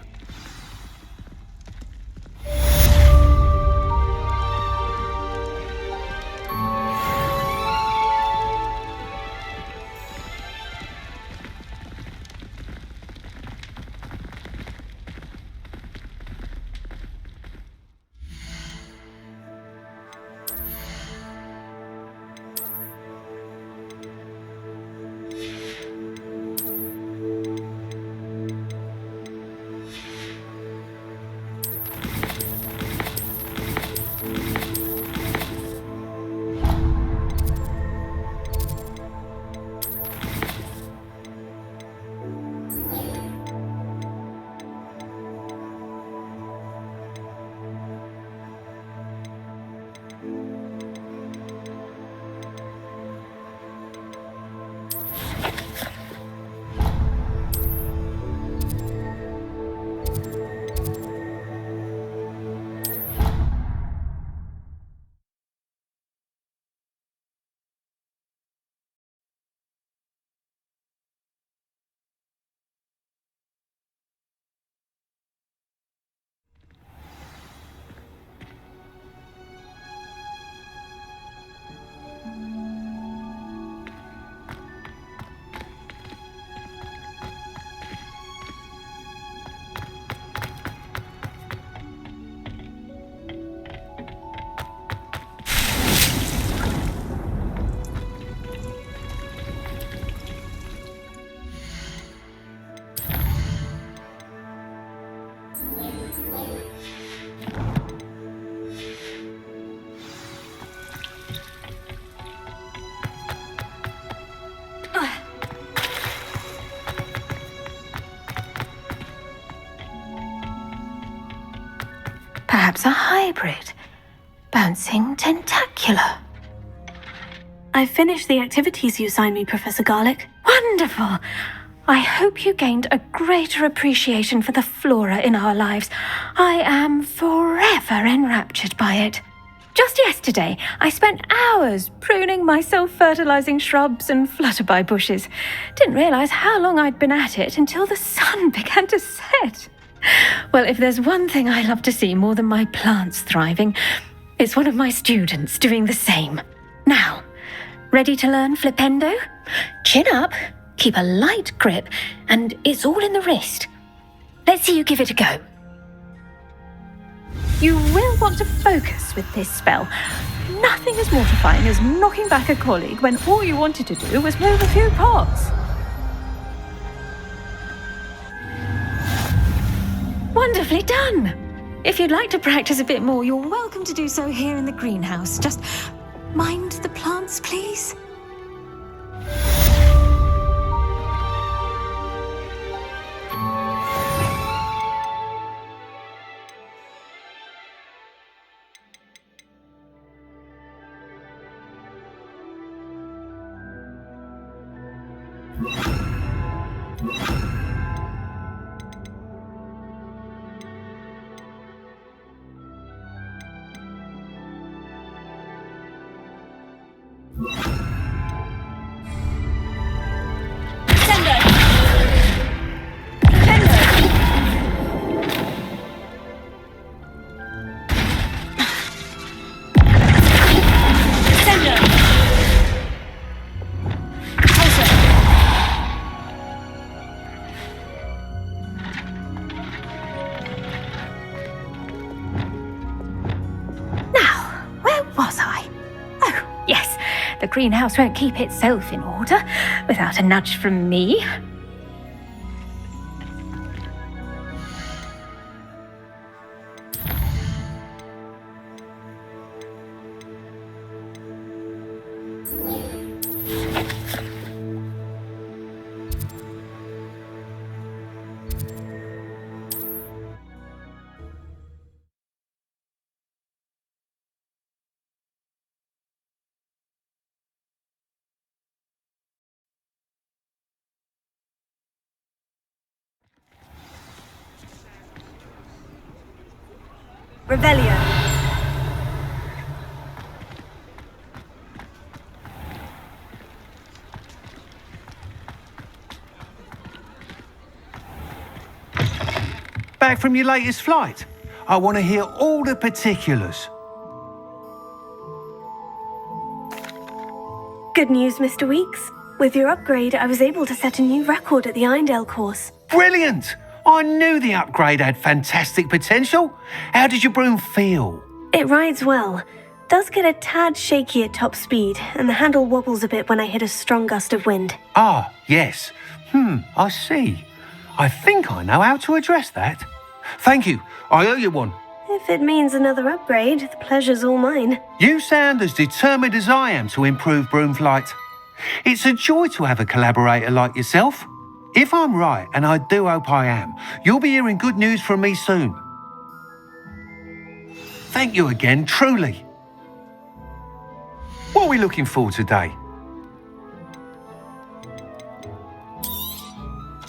Perhaps a hybrid. Bouncing tentacular. I finished the activities you assigned me, Professor Garlick. Wonderful! I hope you gained a greater appreciation for the flora in our lives. I am forever enraptured by it. Just yesterday, I spent hours pruning my self-fertilizing shrubs and flutterby bushes. Didn't realize how long I'd been at it until the sun began to set. Well, if there's one thing I love to see more than my plants thriving, it's one of my students doing the same. Now, ready to learn flipendo? Chin up, keep a light grip, and it's all in the wrist. Let's see you give it a go. You will want to focus with this spell. Nothing as mortifying as knocking back a colleague when all you wanted to do was move a few pots. Wonderfully done! If you'd like to practice a bit more, you're welcome to do so here in the greenhouse. Just mind the plants, please. The greenhouse won't keep itself in order without a nudge from me. Revelio. Back from your latest flight? I want to hear all the particulars. Good news, Mr. Weeks. With your upgrade, I was able to set a new record at the Irondale course. Brilliant! I knew the upgrade had fantastic potential. How did your broom feel? It rides well. Does get a tad shaky at top speed, and the handle wobbles a bit when I hit a strong gust of wind. Ah, yes. I see. I think I know how to address that. Thank you. I owe you one. If it means another upgrade, the pleasure's all mine. You sound as determined as I am to improve broom flight. It's a joy to have a collaborator like yourself. If I'm right, and I do hope I am, you'll be hearing good news from me soon. Thank you again, truly. What are we looking for today?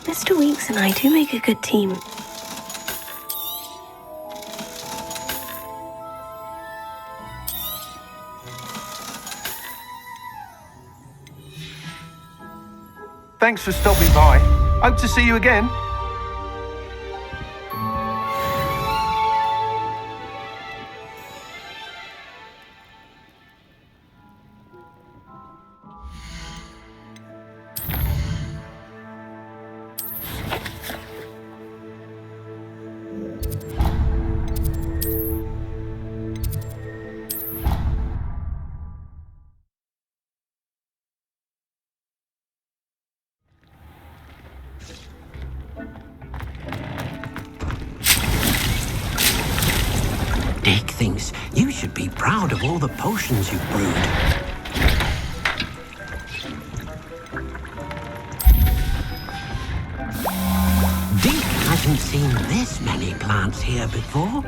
Mr. Weeks and I do make a good team. Thanks for stopping by. Hope to see you again. Dick thinks you should be proud of all the potions you've brewed. Dick hasn't seen this many plants here before.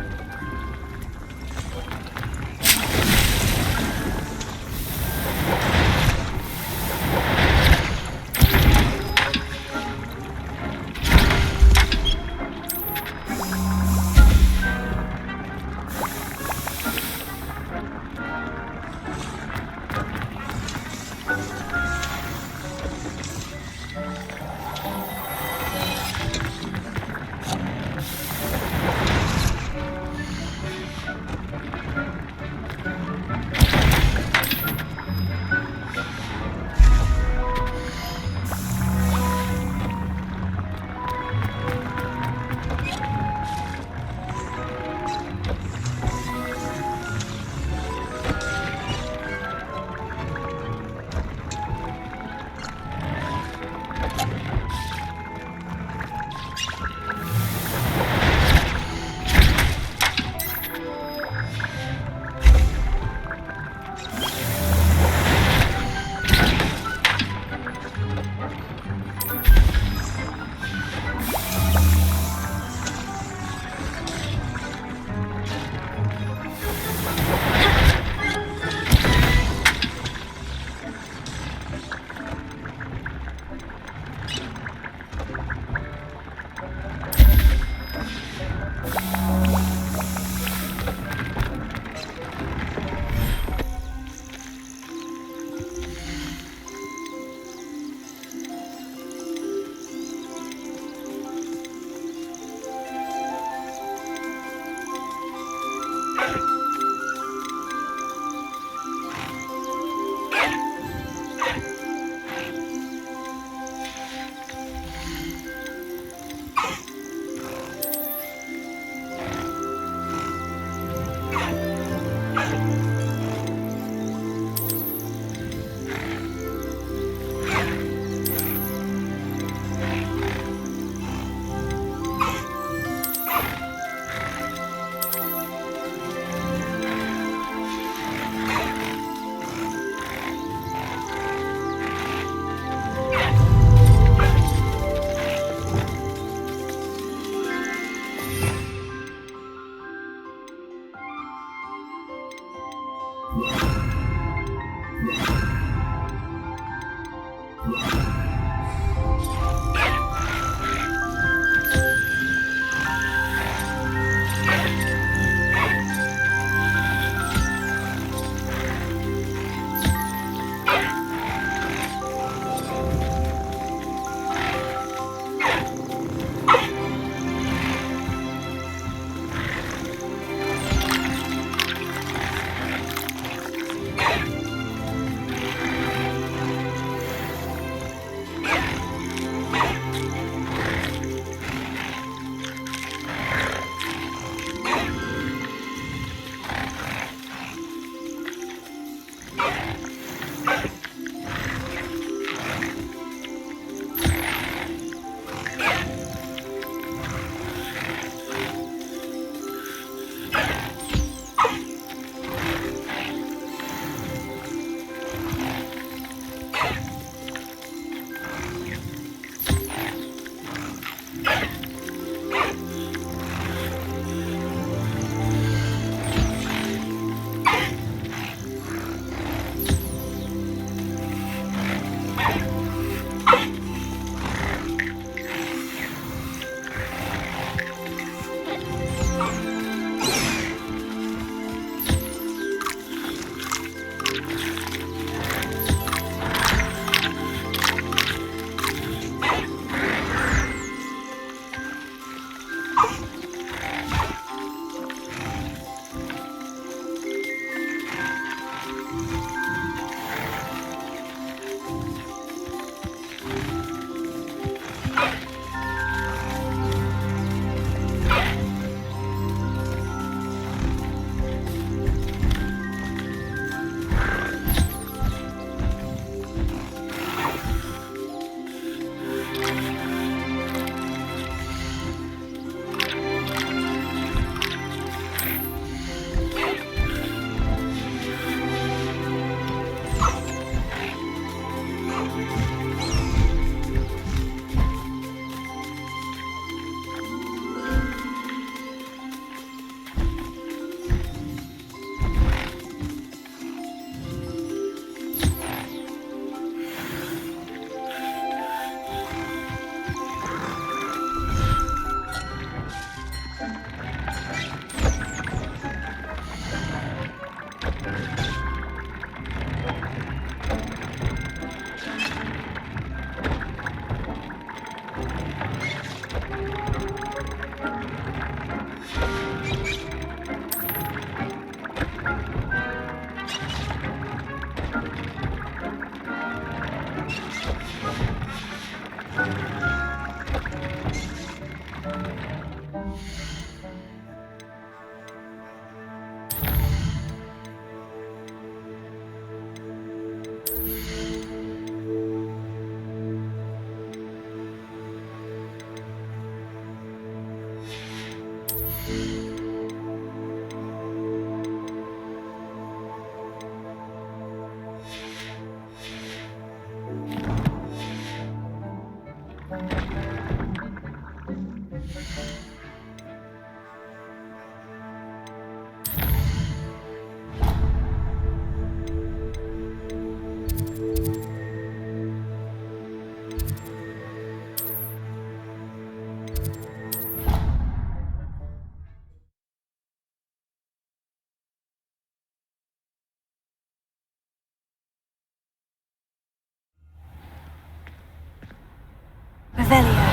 Revelio.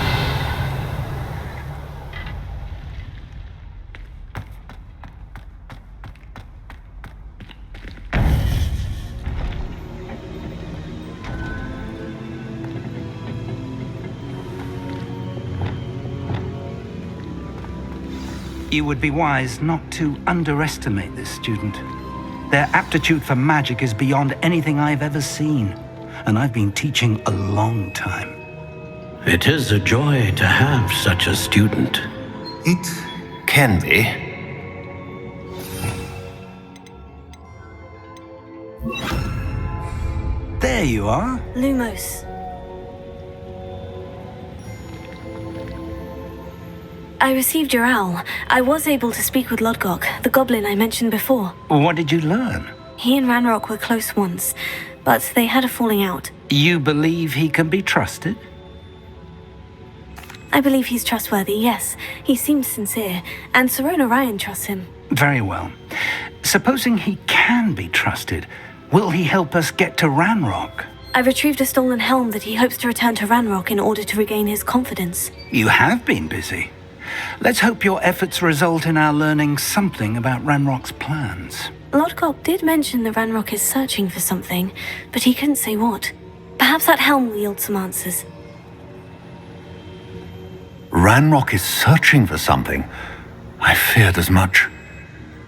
You would be wise not to underestimate this student. Their aptitude for magic is beyond anything I've ever seen, and I've been teaching a long time. It is a joy to have such a student. It can be. There you are. Lumos. I received your owl. I was able to speak with Lodgok, the goblin I mentioned before. What did you learn? He and Ranrock were close once, but they had a falling out. You believe he can be trusted? I believe he's trustworthy, yes. He seems sincere, and Serona Ryan trusts him. Very well. Supposing he can be trusted, will he help us get to Ranrock? I retrieved a stolen helm that he hopes to return to Ranrock in order to regain his confidence. You have been busy. Let's hope your efforts result in our learning something about Ranrock's plans. Lodgok did mention that Ranrock is searching for something, but he couldn't say what. Perhaps that helm will yield some answers. Ranrock is searching for something. I feared as much.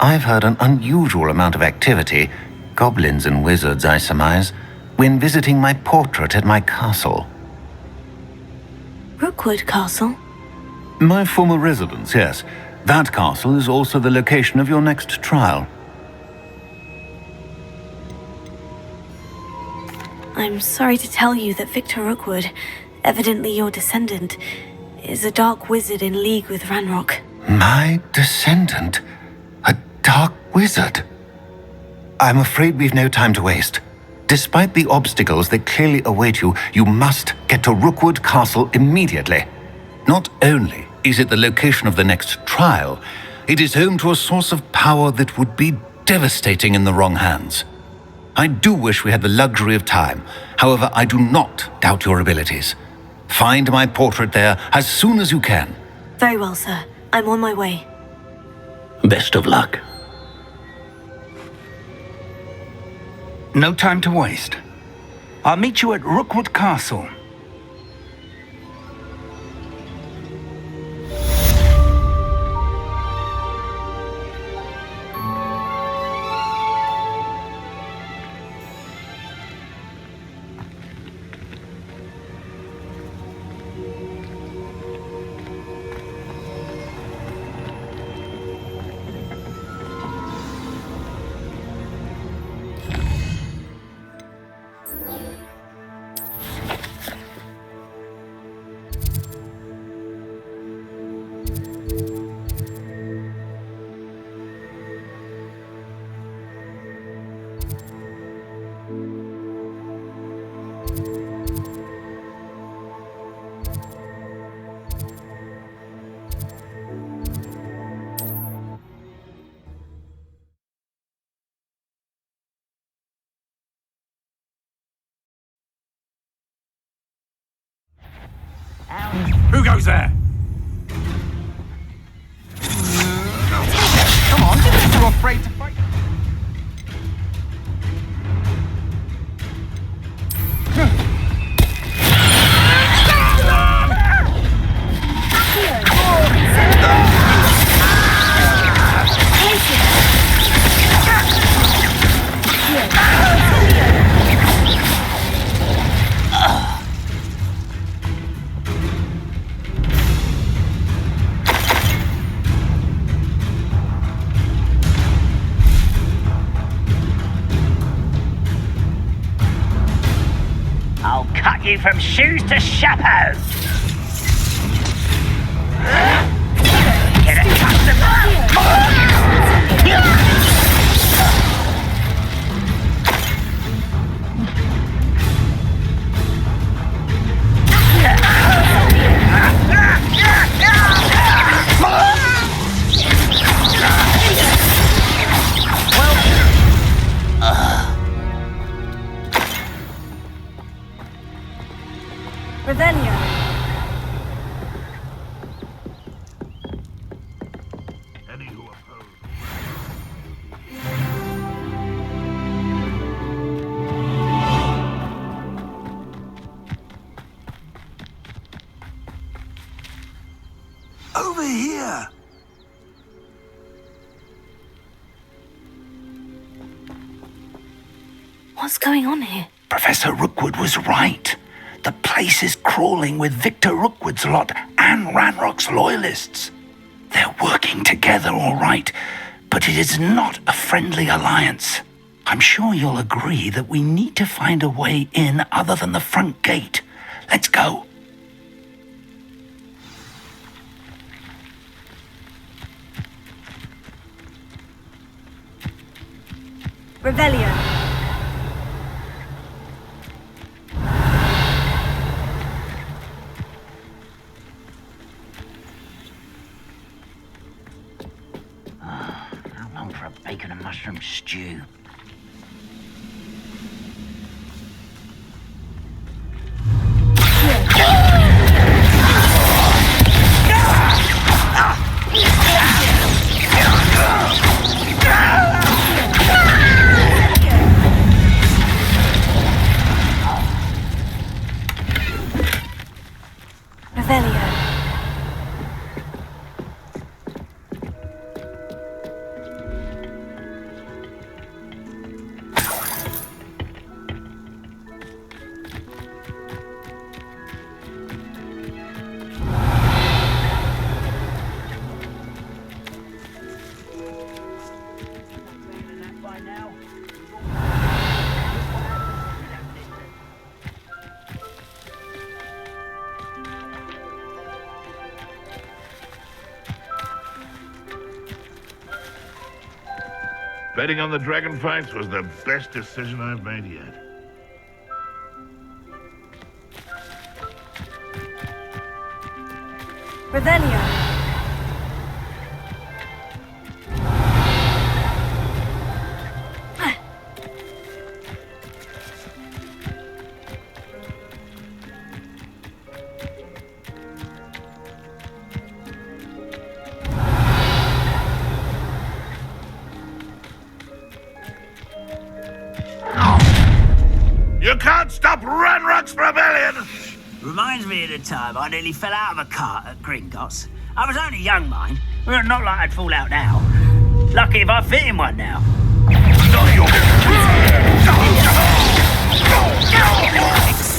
I've heard an unusual amount of activity, goblins and wizards, I surmise, when visiting my portrait at my castle. Rookwood Castle? My former residence, yes. That castle is also the location of your next trial. I'm sorry to tell you that Victor Rookwood, evidently your descendant, is a dark wizard in league with Ranrock. My descendant? A dark wizard? I'm afraid we've no time to waste. Despite the obstacles that clearly await you, you must get to Rookwood Castle immediately. Not only is it the location of the next trial, it is home to a source of power that would be devastating in the wrong hands. I do wish we had the luxury of time. However, I do not doubt your abilities. Find my portrait there as soon as you can. Very well, sir. I'm on my way. Best of luck. No time to waste. I'll meet you at Rookwood Castle. Who goes there? Come on, you're too afraid to fight. you from shoes to chapeau. Get accustomed. Revelio. Over here! What's going on here? Professor Rookwood was right. The place is crawling with Victor Rookwood's lot and Ranrock's loyalists. They're working together all right, but it is not a friendly alliance. I'm sure you'll agree that we need to find a way in other than the front gate. Let's go. Revelio. How long for a bacon and mushroom stew? Revelio. Betting on the dragon fights was the best decision I've made yet. Revelio. You can't stop Ranrock's rebellion! Reminds me of the time I nearly fell out of a cart at Gringotts. I was only young, mind. Well, not like I'd fall out now. Lucky if I fit in one now. Not your...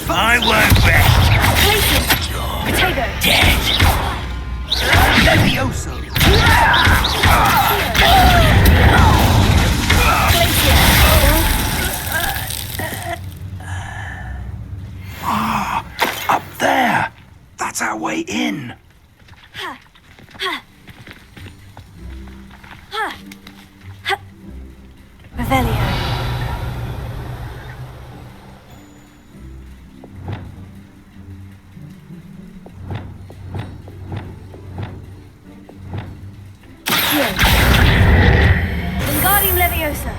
I won't rest. Potato. Dead. Levioso. Up there! That's our way in. Revelio. Wingardium Leviosa.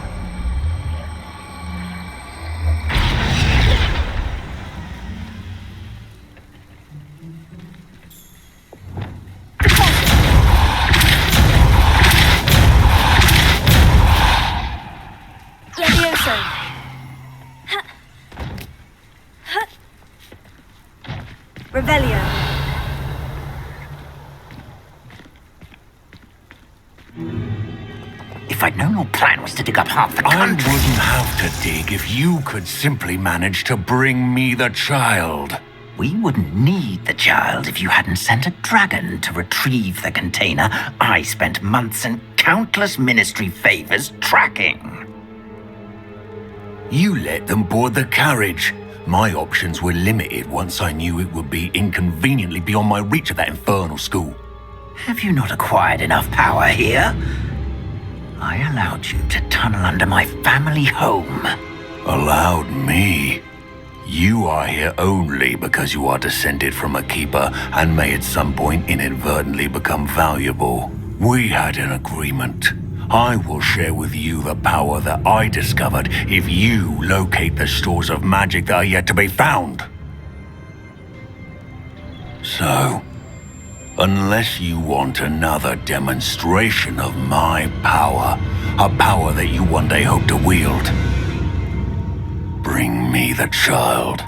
Levioso. Revelio. If I'd known your plan was to dig up half the country... I wouldn't have to dig if you could simply manage to bring me the child. We wouldn't need the child if you hadn't sent a dragon to retrieve the container I spent months and countless ministry favors tracking. You let them board the carriage. My options were limited once I knew it would be inconveniently beyond my reach at that infernal school. Have you not acquired enough power here? I allowed you to tunnel under my family home. Allowed me? You are here only because you are descended from a keeper and may at some point inadvertently become valuable. We had an agreement. I will share with you the power that I discovered if you locate the stores of magic that are yet to be found. So, unless you want another demonstration of my power, a power that you one day hope to wield, bring me the child.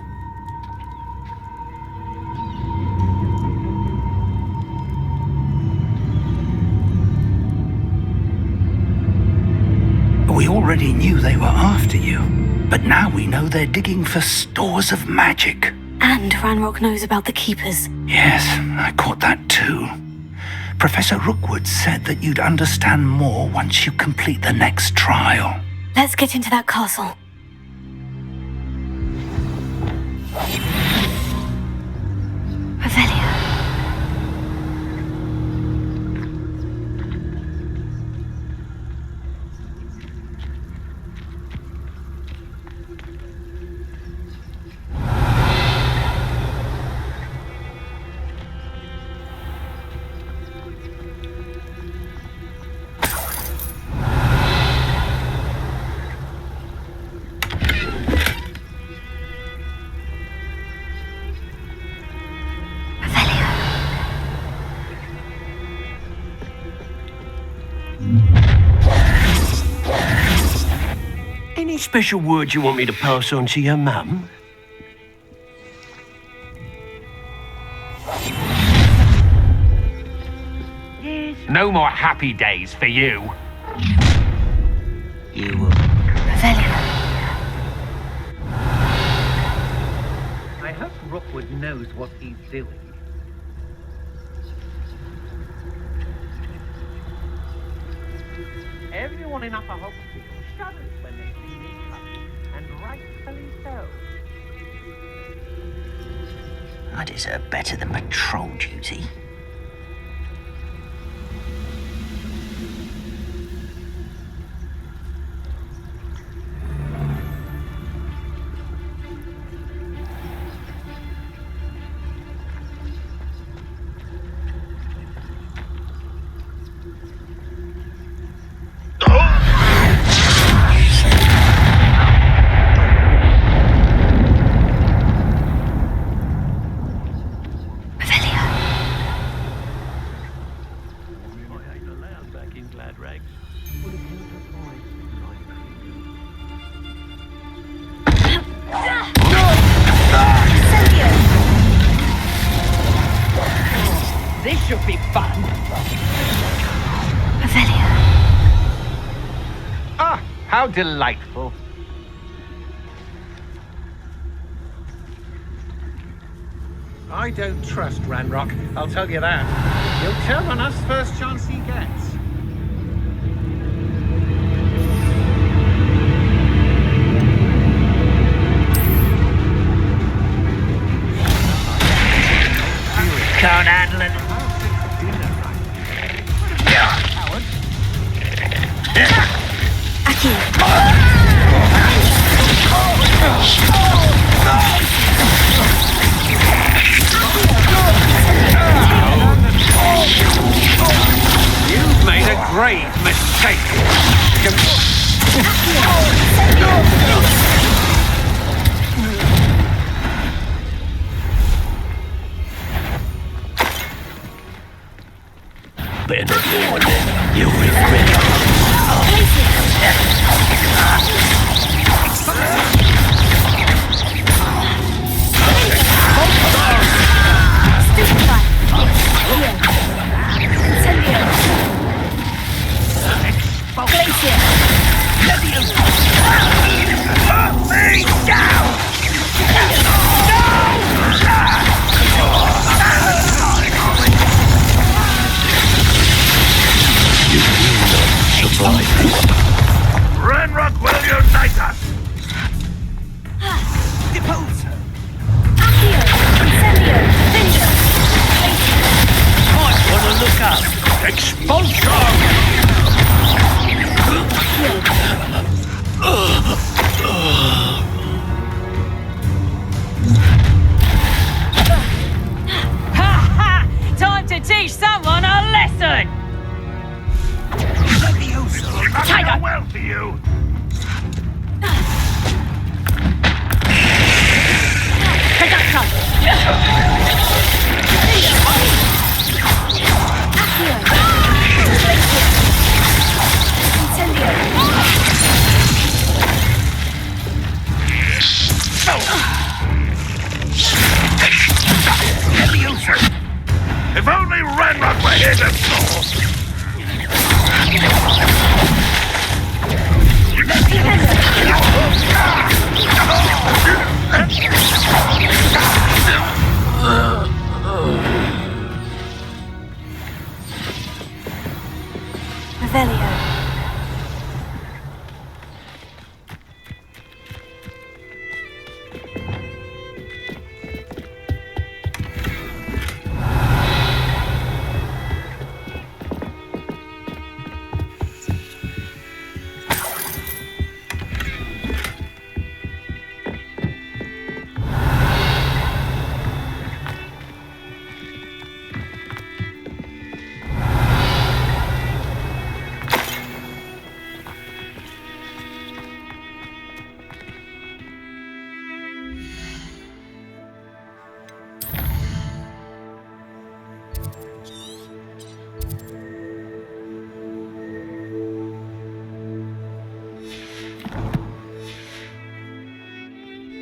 We already knew they were after you, but now we know they're digging for stores of magic. And Ranrock knows about the Keepers. Yes, I caught that too. Professor Rookwood said that you'd understand more once you complete the next trial. Let's get into that castle. Revelio. Any special words you want me to pass on to your mum? No more happy days for you. You will. I hope Rookwood knows what he's doing. Everyone in Upper Hogsfield shudders when they see me coming, and rightfully so. I deserve better than patrol duty. This should be fun. Revelio. Ah, how delightful. I don't trust Ranrock, I'll tell you that. He'll turn on us first chance he gets. Can't handle it. You've made a grave mistake. Better not do one then. You'll regret it. Ranrock will unite us! Depose! look up. Expulsion! Ha ha! Time to teach someone a lesson! Tiger! Well for you. If only Ranrock were here to saw. Revelio.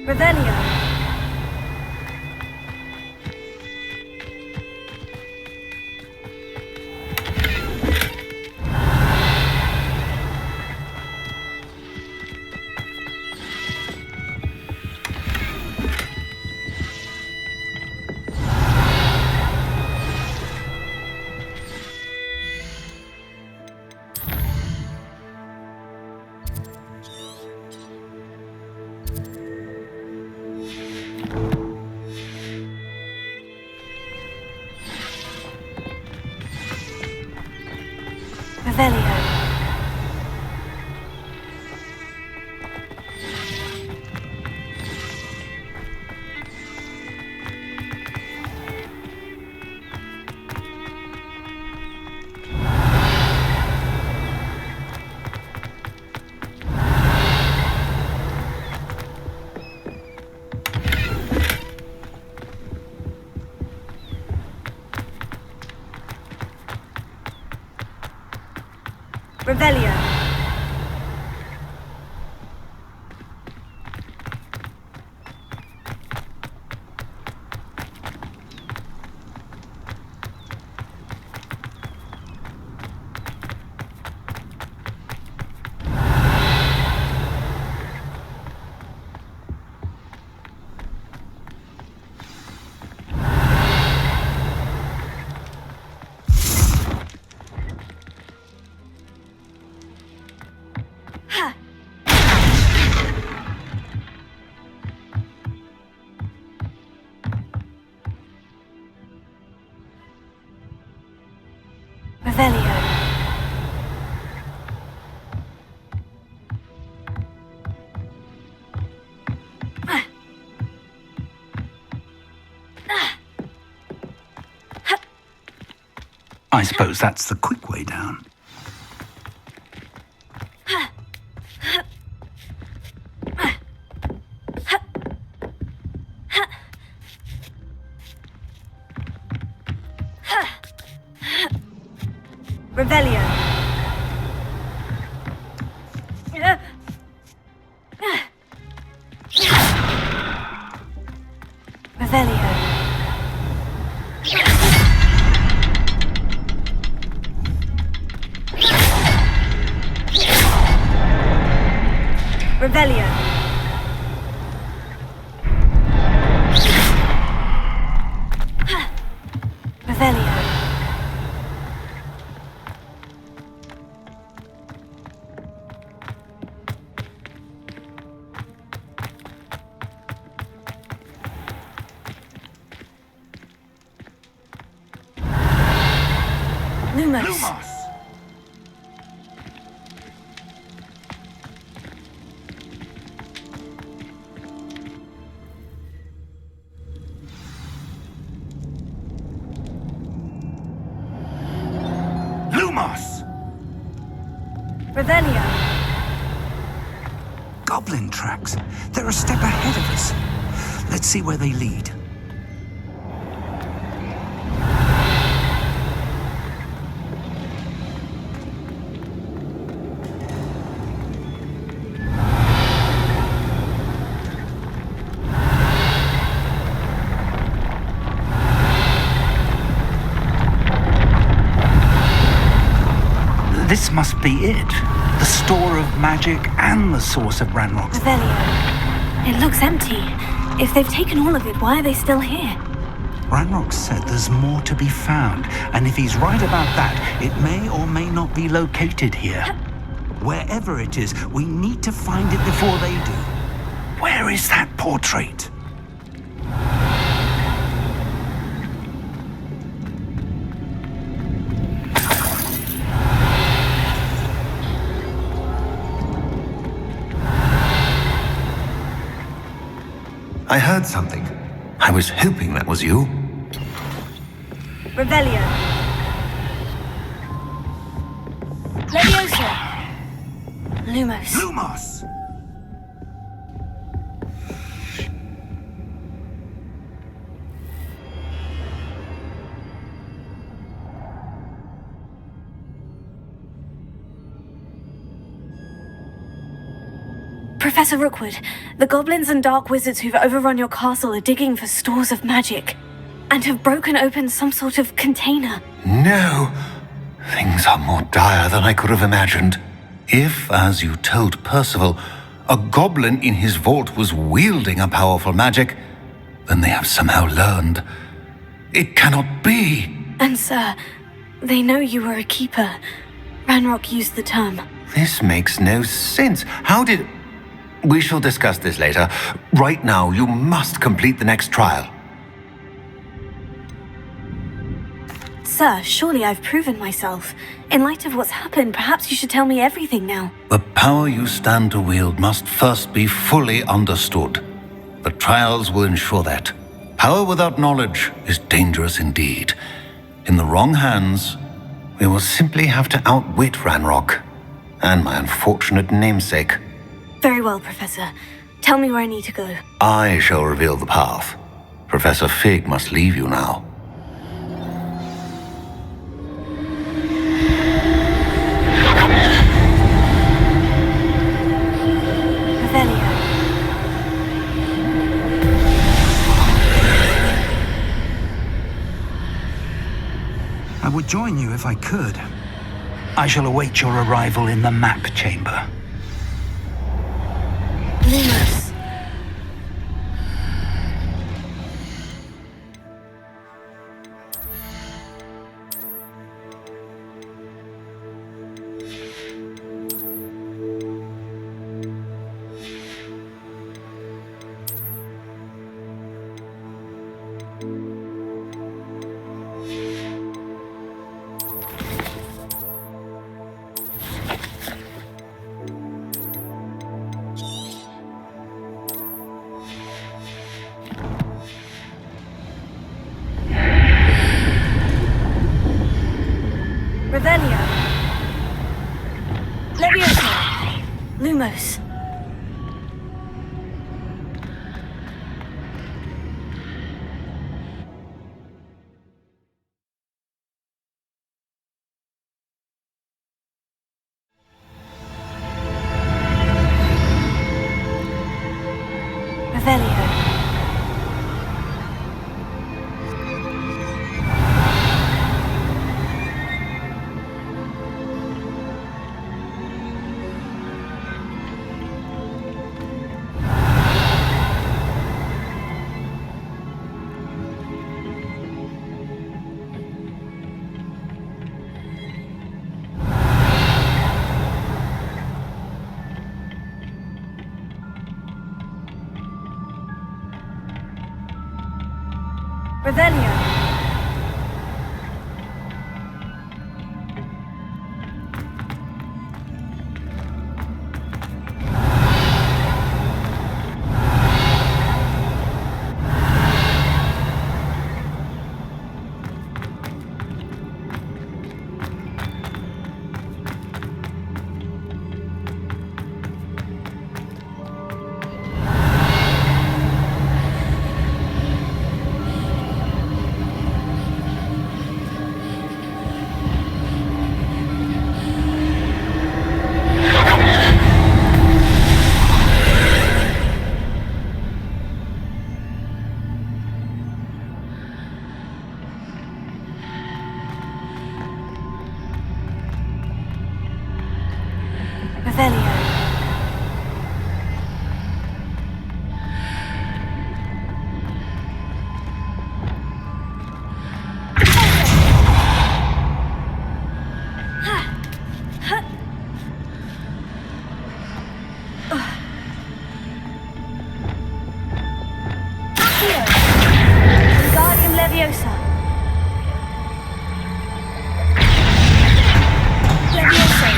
Revelio. Revelio. Revelio. Revelio. I suppose that's the quick way down. Revelio. Revelio. Revelio. Revelio. Lumos! Lumos! Lumos! Revelio! Goblin tracks. They're a step ahead of us. Let's see where they lead. This must be it. The store of magic and the source of Ranrock's. Revelio. It looks empty. If they've taken all of it, why are they still here? Ranrock said there's more to be found, and if he's right about that, it may or may not be located here. Wherever it is, we need to find it before they do. Where is that portrait? I heard something. I was hoping that was you. Revelio. Leviosa. Lumos. Lumos! Professor Rookwood, the goblins and dark wizards who've overrun your castle are digging for stores of magic and have broken open some sort of container. No! Things are more dire than I could have imagined. If, as you told Percival, a goblin in his vault was wielding a powerful magic, then they have somehow learned. It cannot be! And sir, they know you were a keeper. Ranrock used the term. This makes no sense. How did... We shall discuss this later. Right now, you must complete the next trial. Sir, surely I've proven myself. In light of what's happened, perhaps you should tell me everything now. The power you stand to wield must first be fully understood. The trials will ensure that. Power without knowledge is dangerous indeed. In the wrong hands, we will simply have to outwit Ranrock and my unfortunate namesake. Very well, Professor. Tell me where I need to go. I shall reveal the path. Professor Fig must leave you now. Revelio. I would join you if I could. I shall await your arrival in the map chamber. Lumos. Revelio. Leviosa. Lumos. Revelio. Revelio. Revelio. Wingardium Leviosa. Leviosa.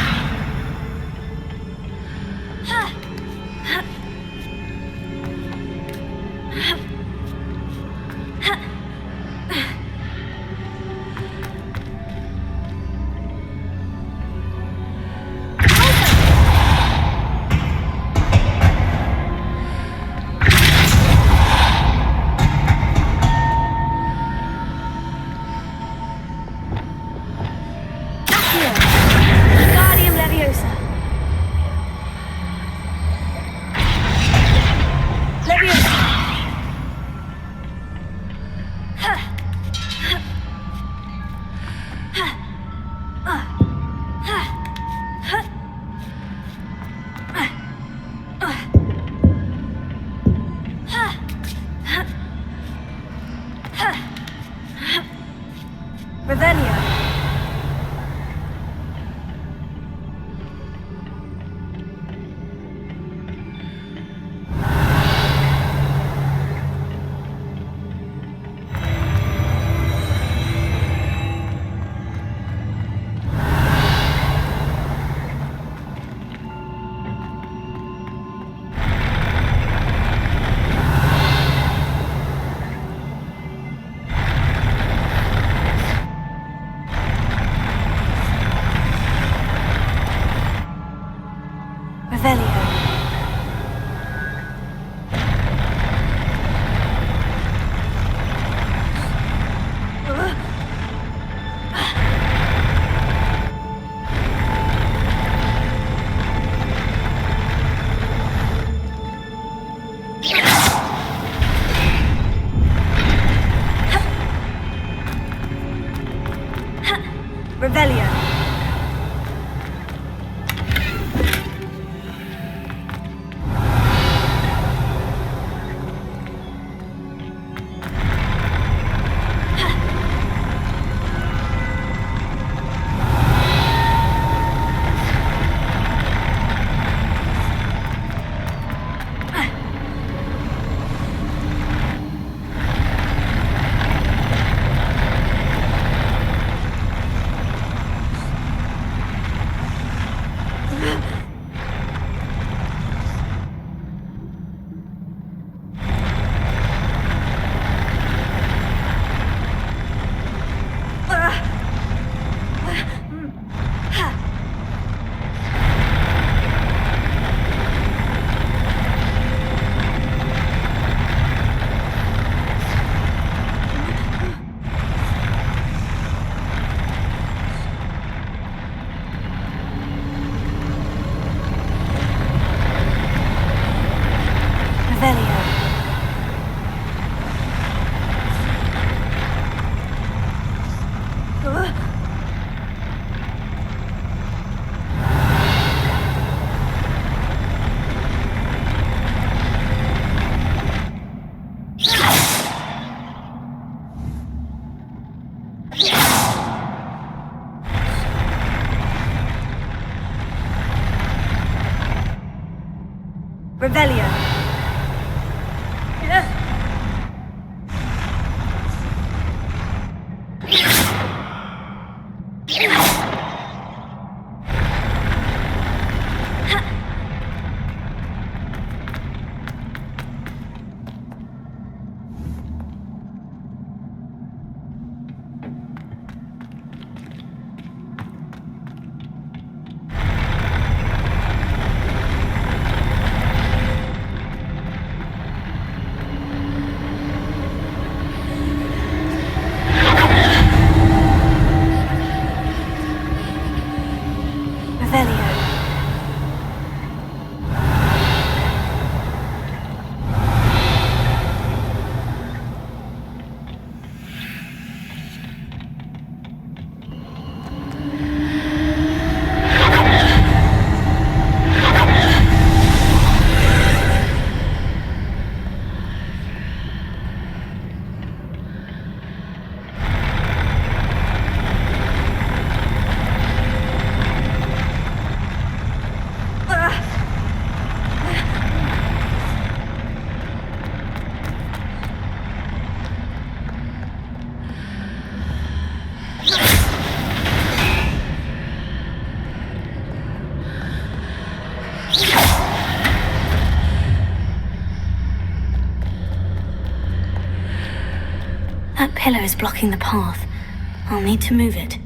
Wingardium Leviosa. Leviosa. Revelio. Revelio. Revelio. Revelio. Revelio. pillar is blocking the path. I'll need to move it.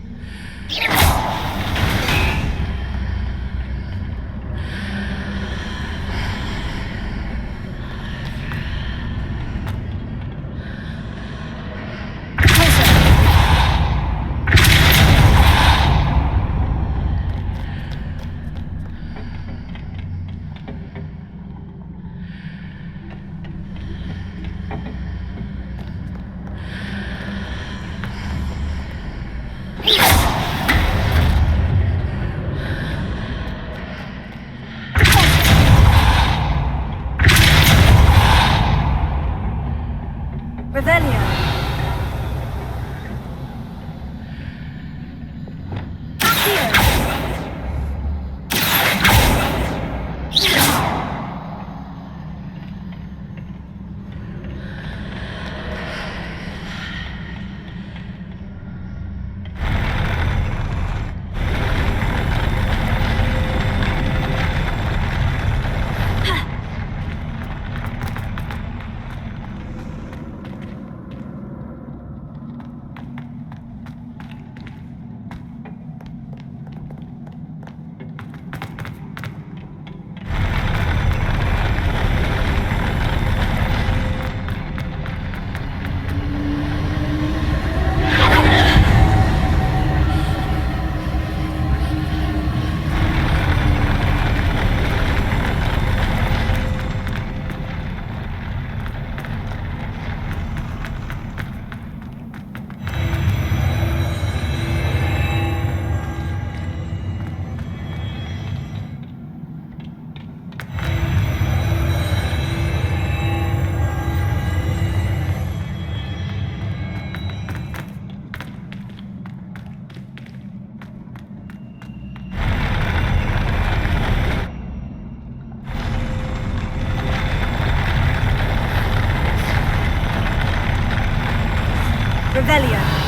Revelio.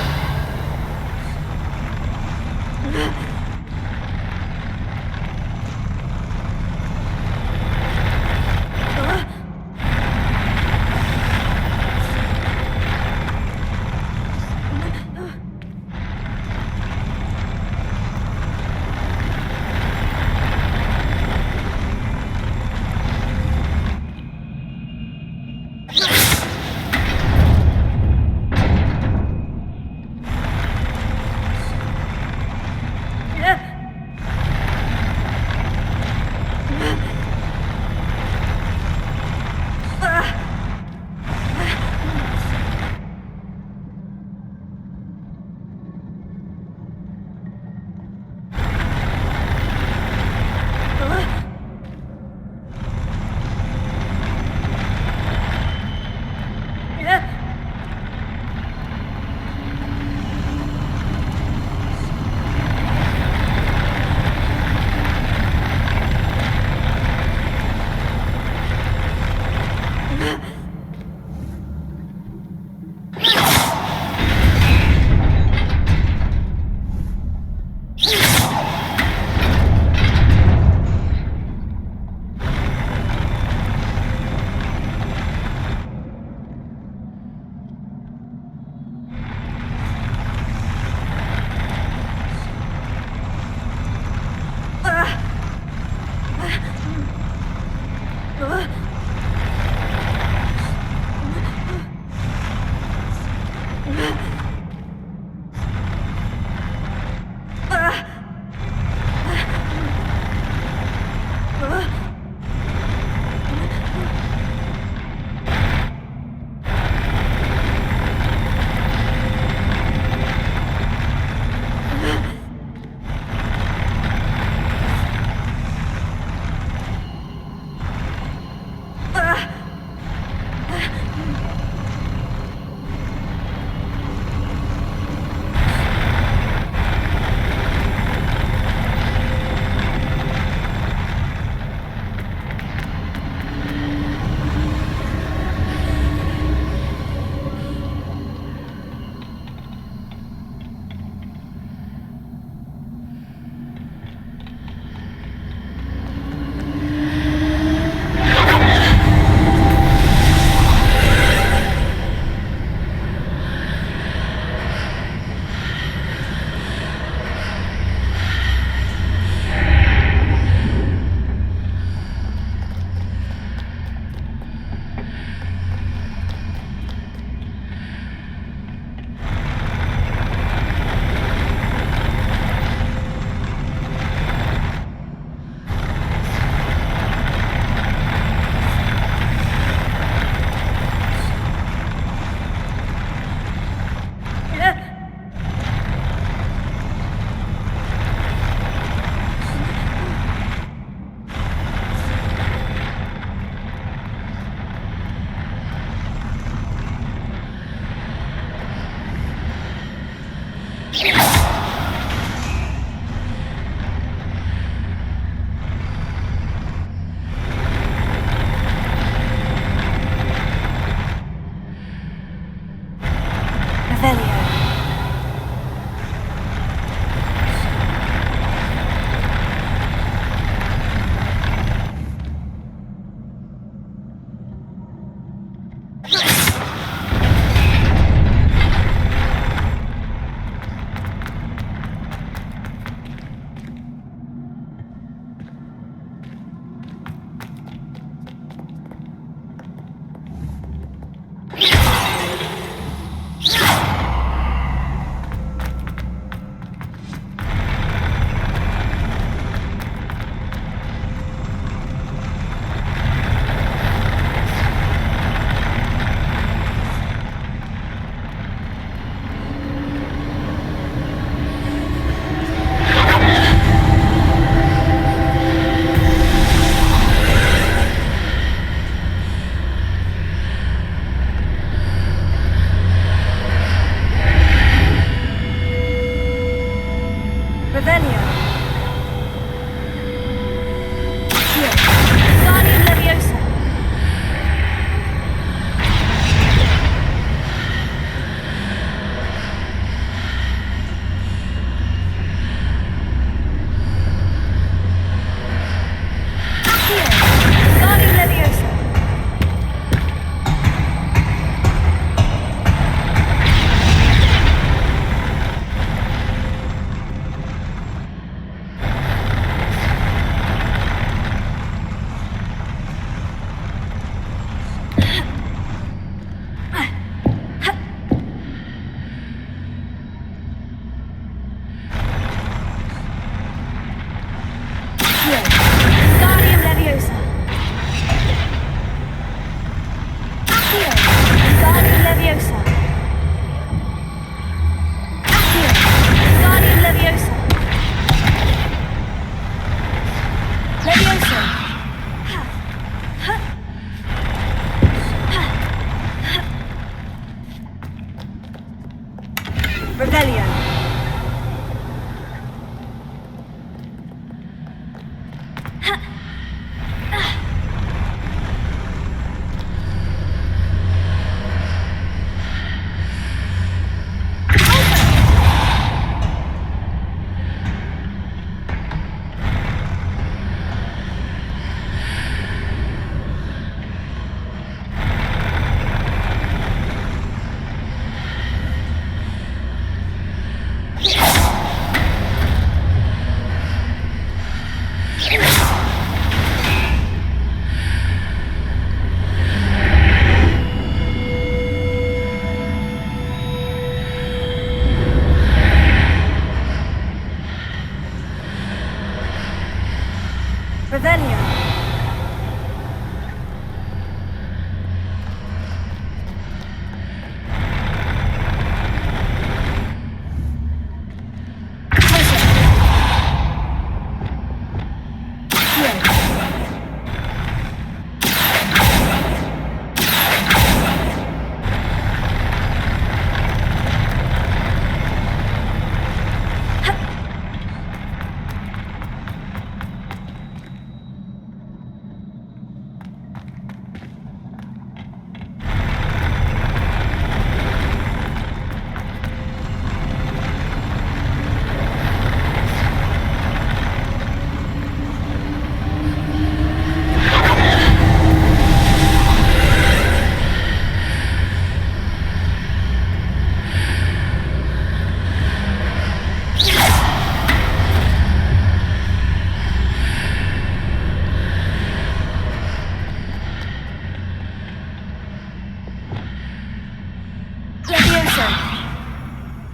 Revelio.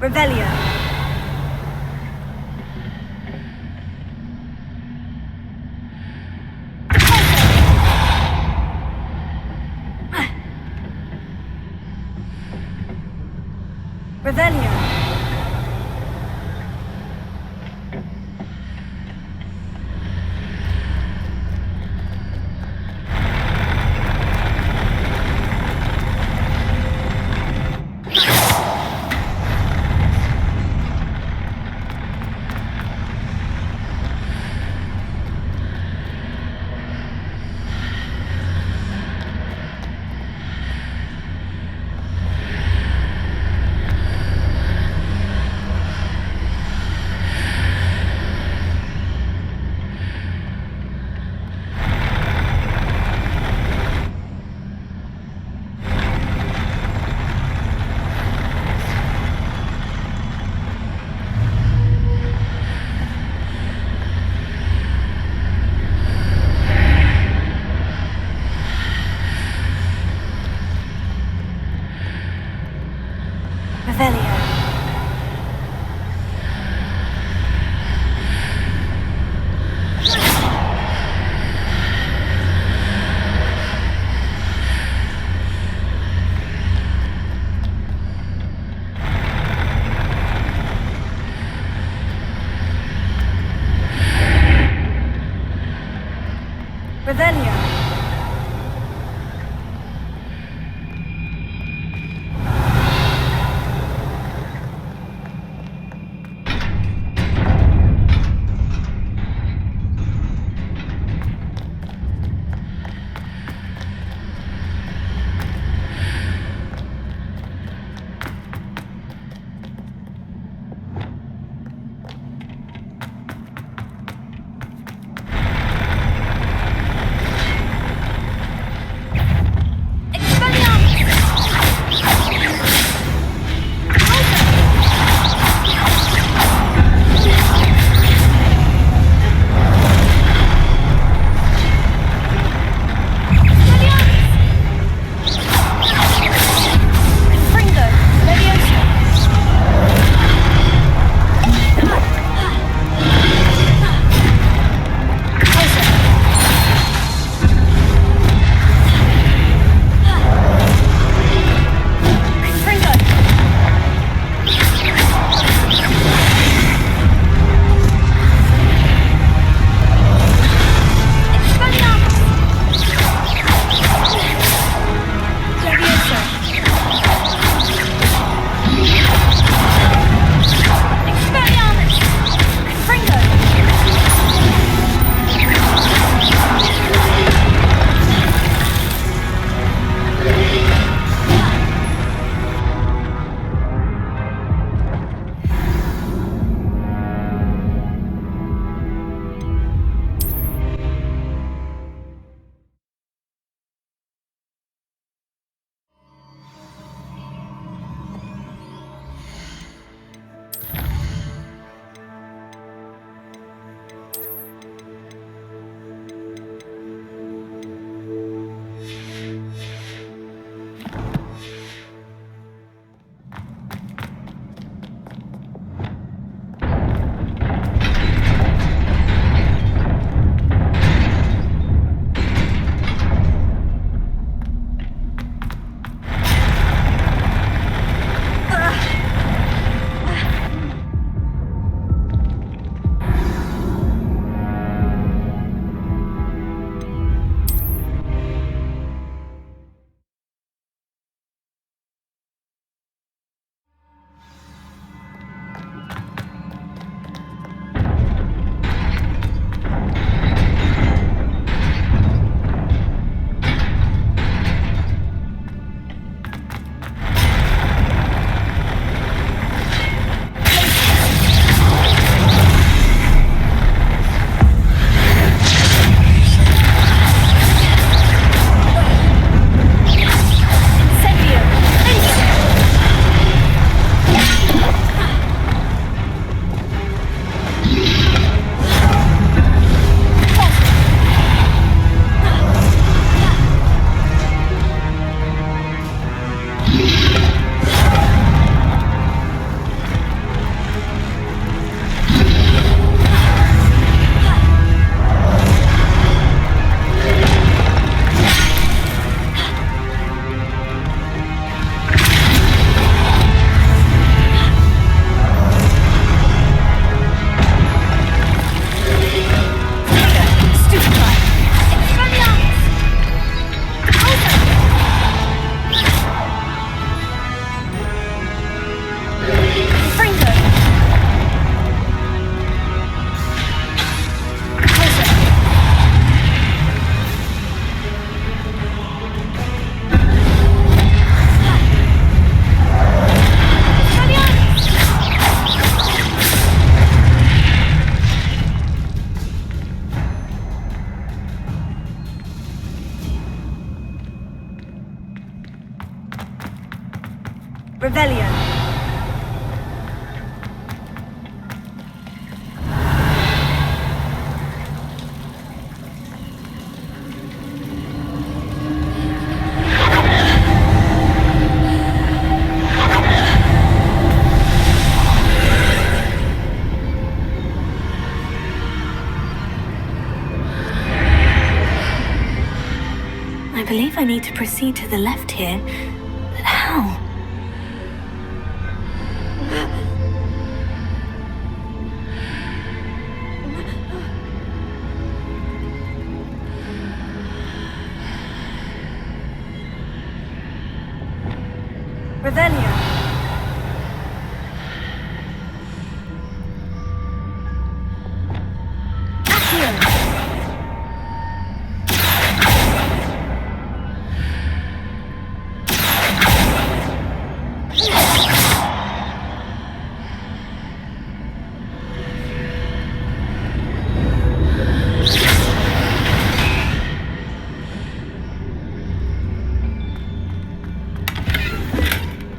Revelio. Revelio. Revelio. Revelio. I believe I need to proceed to the left here, but how? Revelio.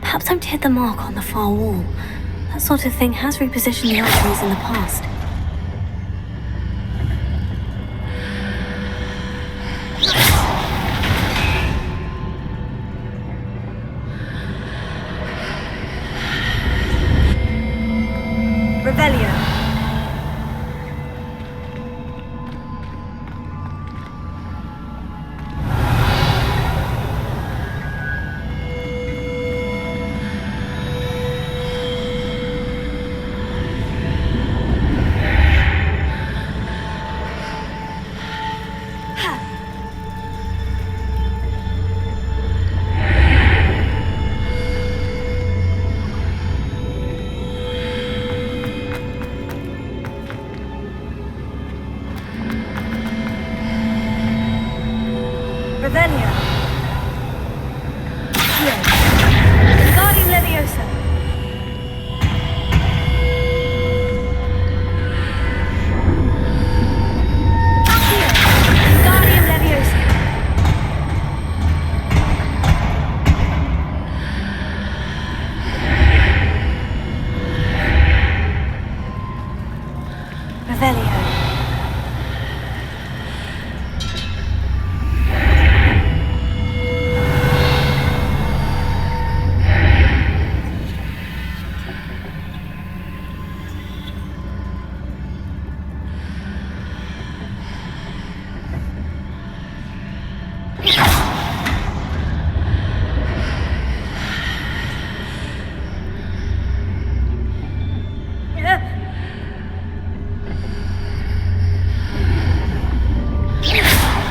Perhaps I've hit the mark on the far wall. That sort of thing has repositioned the arteries in the past. Revelio. Revelio. Wingardium Leviosa. Wingardium Leviosa. Revelio.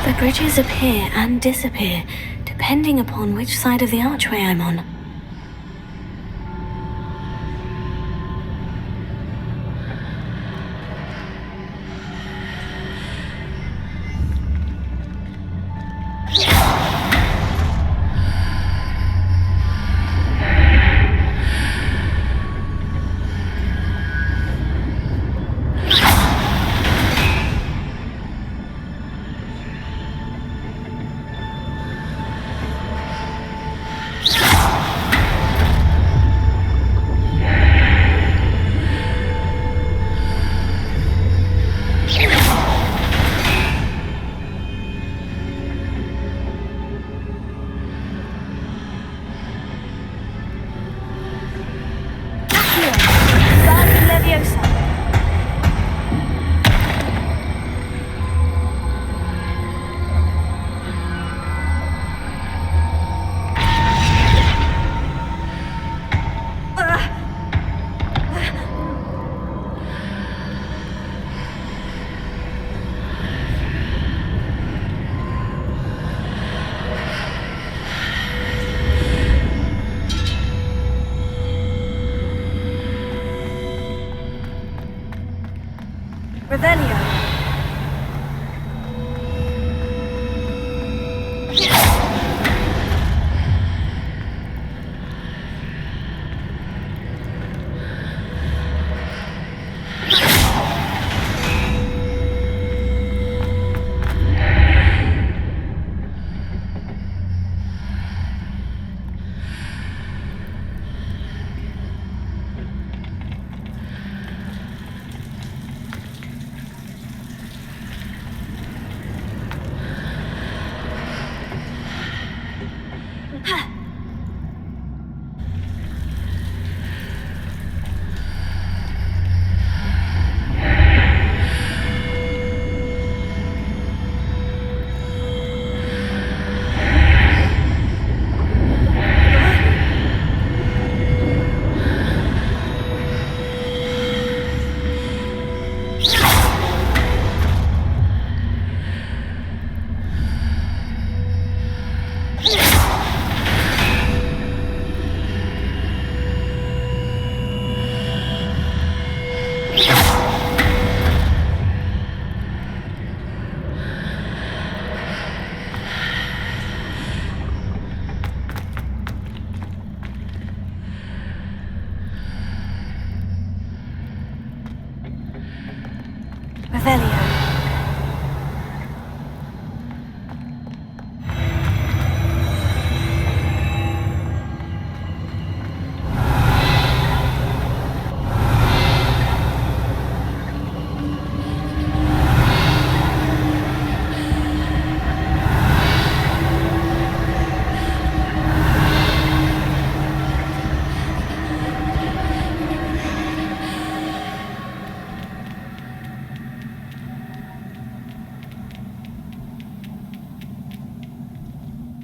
The bridges appear and disappear, depending upon which side of the archway I'm on.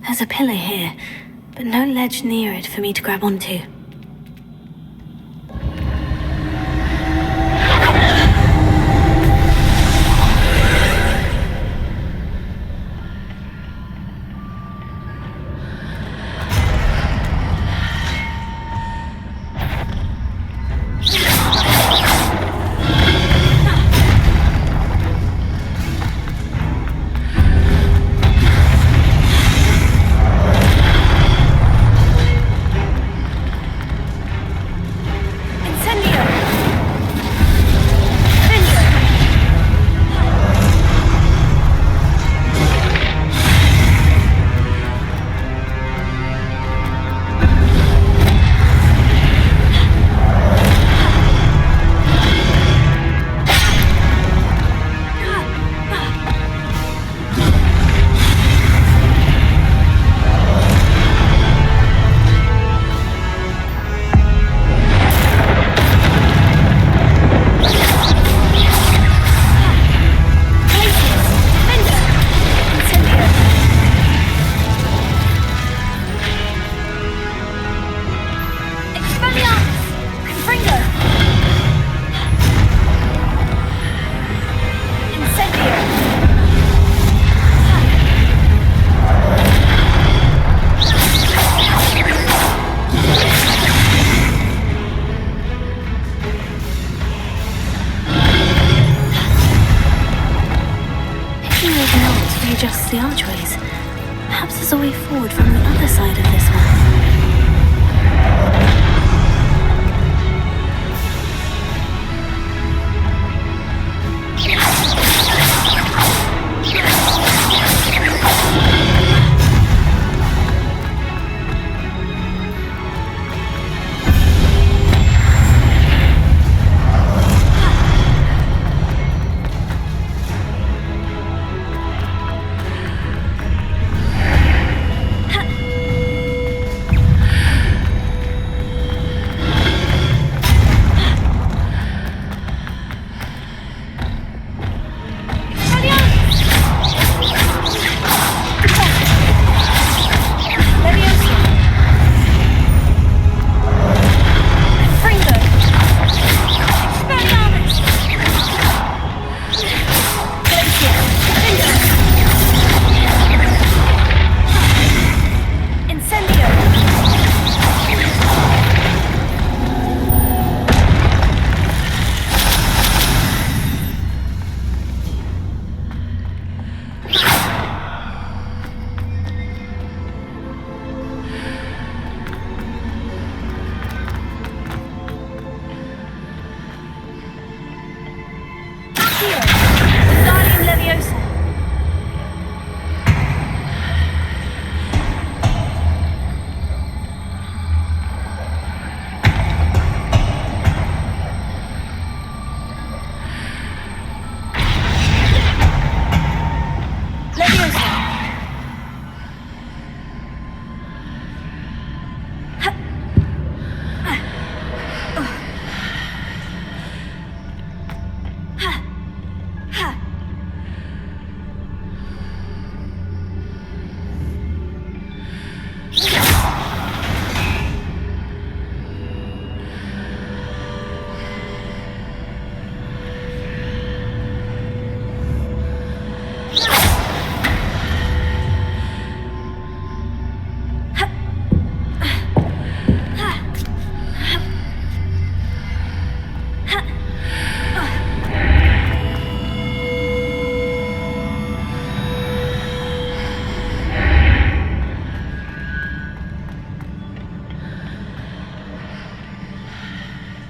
There's a pillar here, but no ledge near it for me to grab onto. Just the archways. Perhaps there's a way forward from the other side of this one.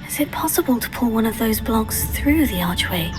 Is it possible to pull one of those blocks through the archway?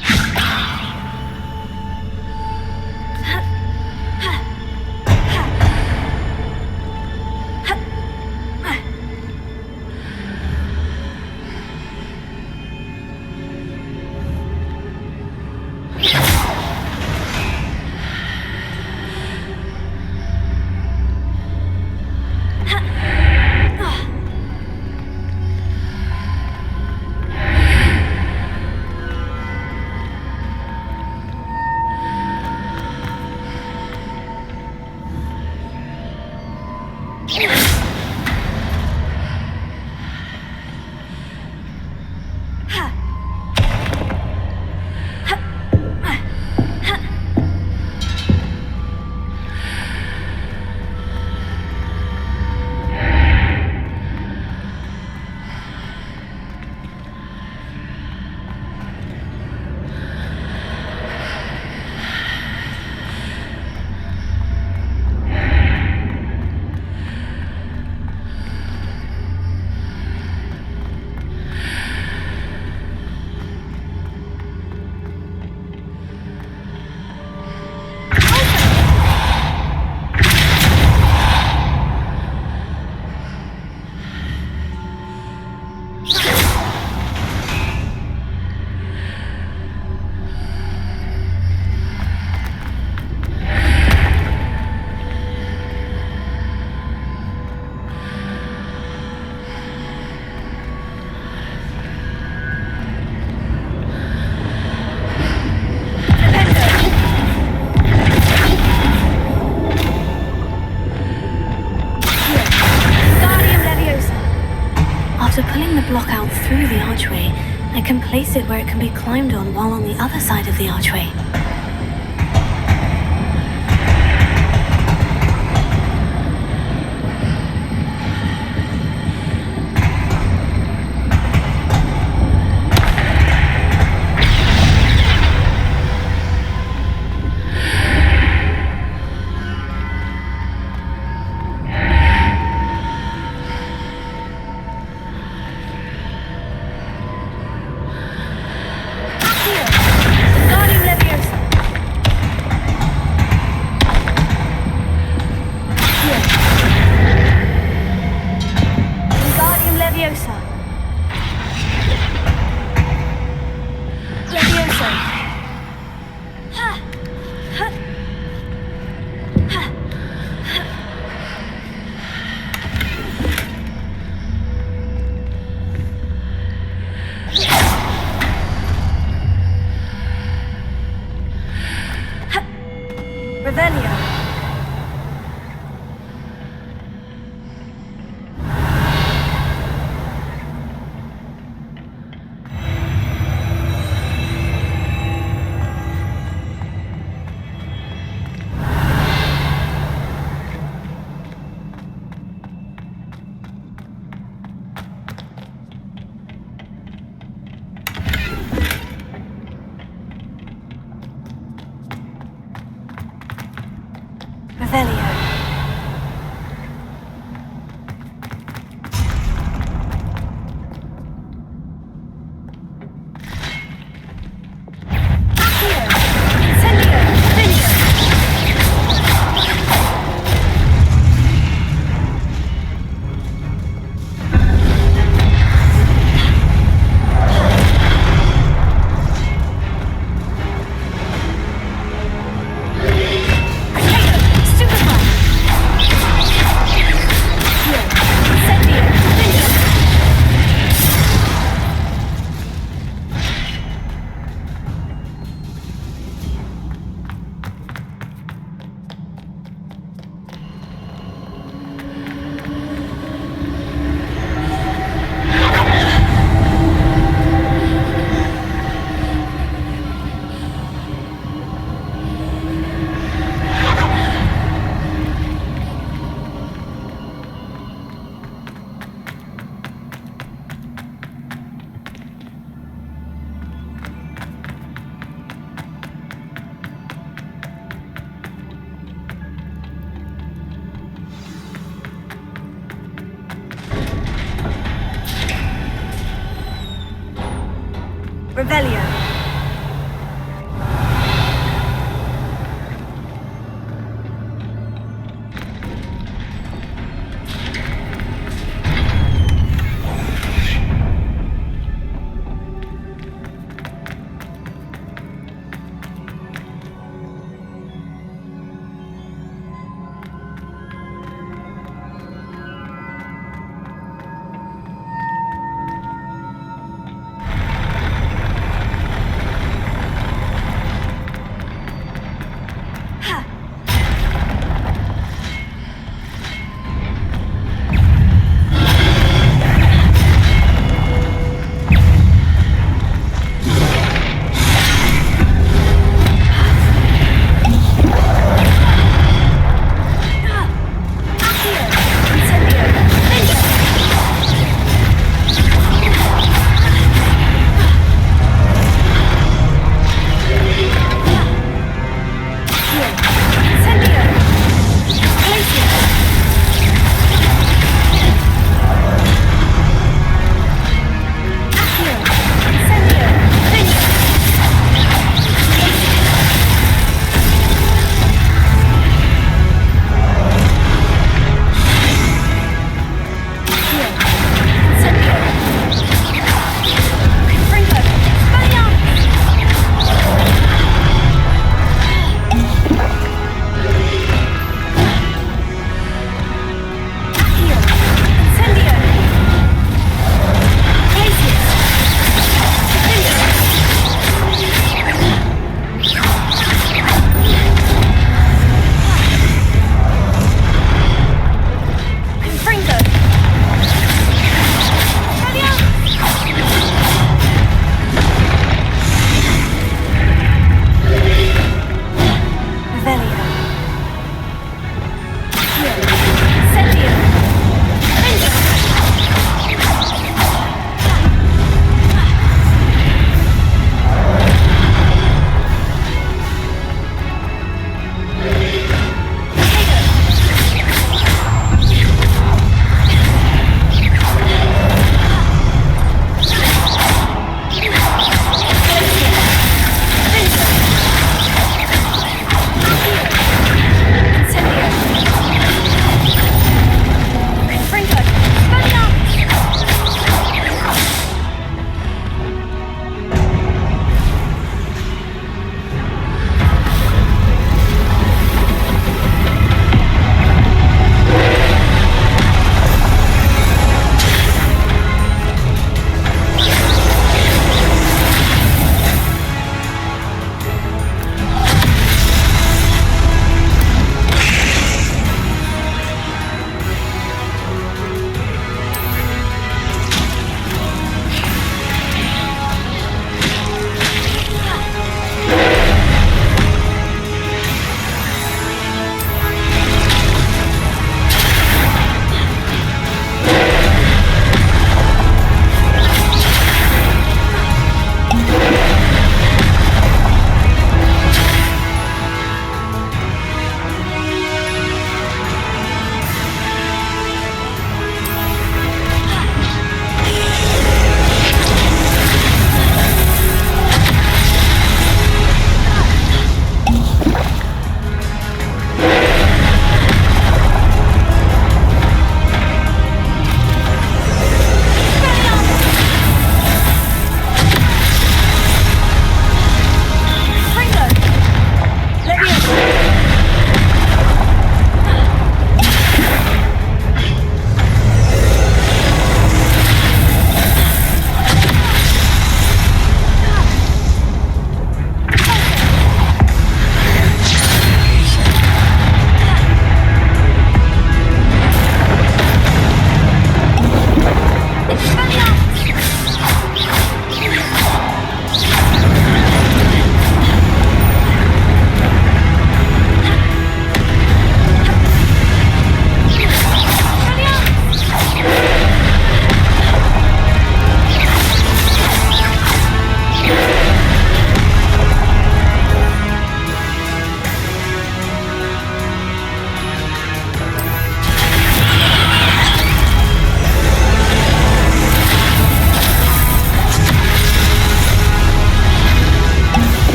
can place it where it can be climbed on while on the other side of the archway. Revelio.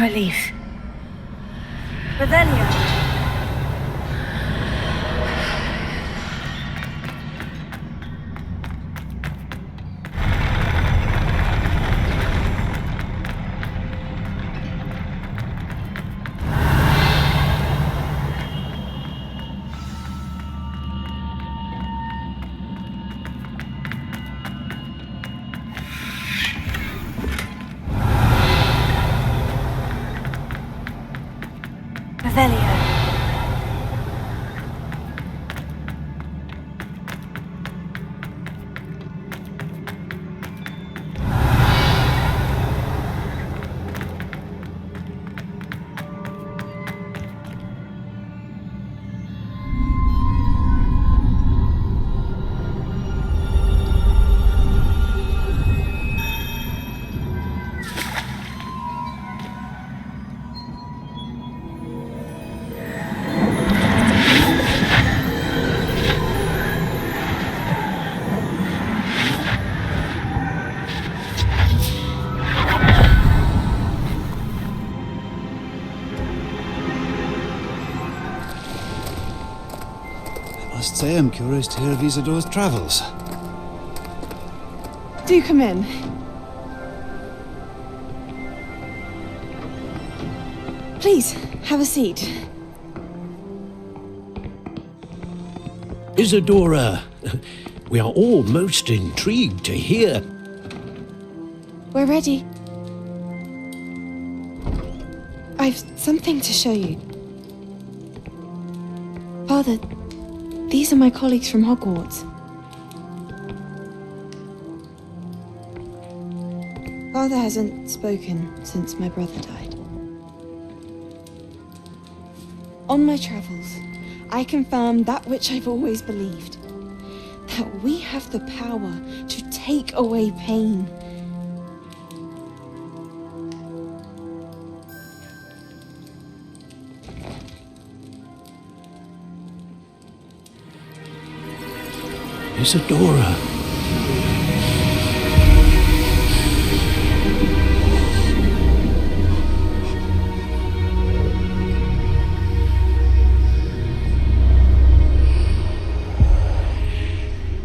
relief. Revelio. Revelio. I must say I'm curious to hear of Isadora's travels. Do come in. Please, have a seat. Isadora, we are all most intrigued to hear. We're ready. I've something to show you. Father, these are my colleagues from Hogwarts. Father hasn't spoken since my brother died. On my travels, I confirmed that which I've always believed. That we have the power to take away pain. Isadora.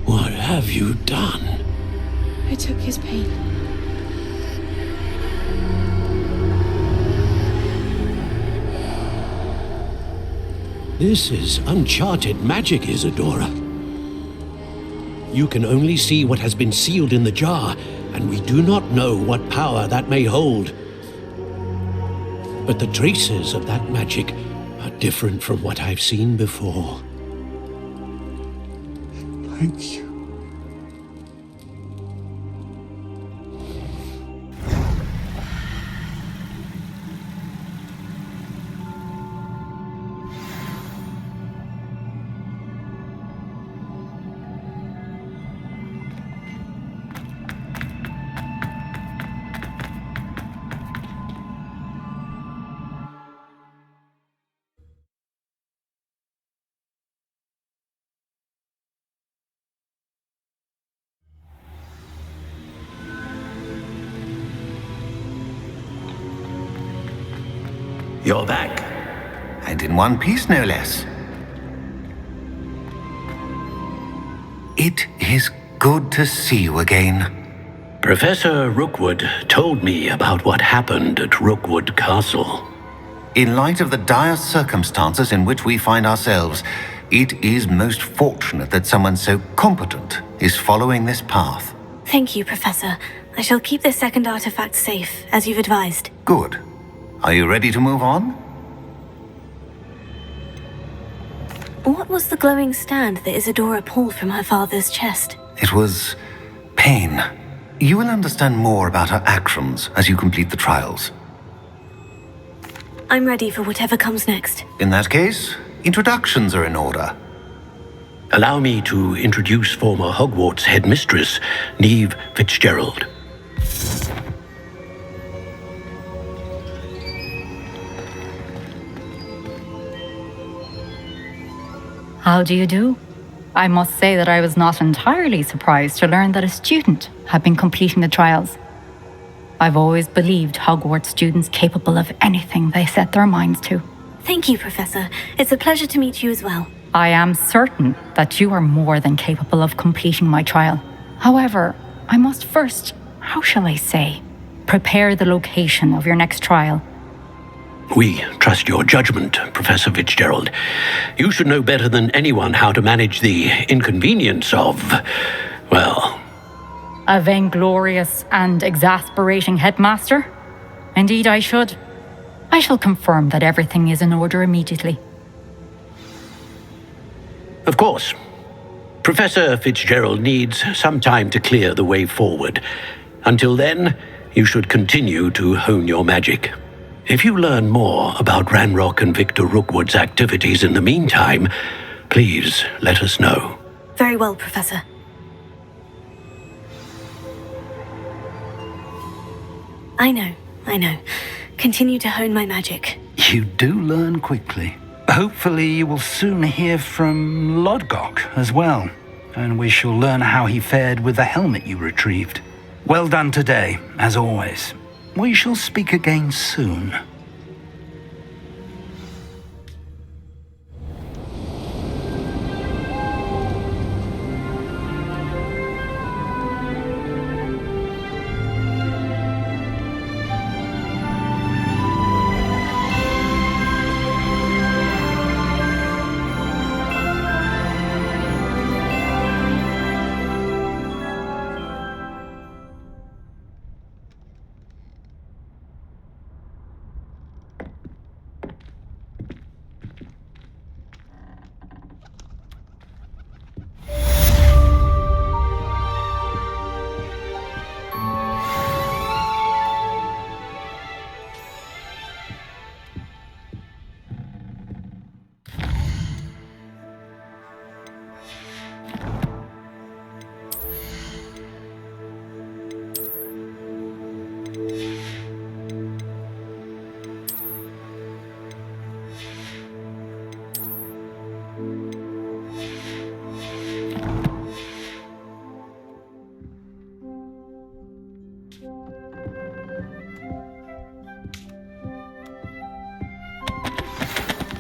What have you done? I took his pain. This is uncharted magic, Isadora. You can only see what has been sealed in the jar, and we do not know what power that may hold. But the traces of that magic are different from what I've seen before. Thank you. You're back. And in one piece, no less. It is good to see you again. Professor Rookwood told me about what happened at Rookwood Castle. In light of the dire circumstances in which we find ourselves, it is most fortunate that someone so competent is following this path. Thank you, Professor. I shall keep this second artifact safe, as you've advised. Good. Are you ready to move on? What was the glowing stand that Isadora pulled from her father's chest? It was pain. You will understand more about her actions as you complete the trials. I'm ready for whatever comes next. In that case, introductions are in order. Allow me to introduce former Hogwarts headmistress, Neve Fitzgerald. How do you do? I must say that I was not entirely surprised to learn that a student had been completing the trials. I've always believed Hogwarts students capable of anything they set their minds to. Thank you, Professor. It's a pleasure to meet you as well. I am certain that you are more than capable of completing my trial. However, I must first, how shall I say, prepare the location of your next trial. We trust your judgment, Professor Fitzgerald. You should know better than anyone how to manage the inconvenience of, well... A vainglorious and exasperating headmaster? Indeed I should. I shall confirm that everything is in order immediately. Of course. Professor Fitzgerald needs some time to clear the way forward. Until then, you should continue to hone your magic. If you learn more about Ranrock and Victor Rookwood's activities in the meantime, please let us know. Very well, Professor. I know. Continue to hone my magic. You do learn quickly. Hopefully you will soon hear from Lodgok as well, and we shall learn how he fared with the helmet you retrieved. Well done today, as always. We shall speak again soon.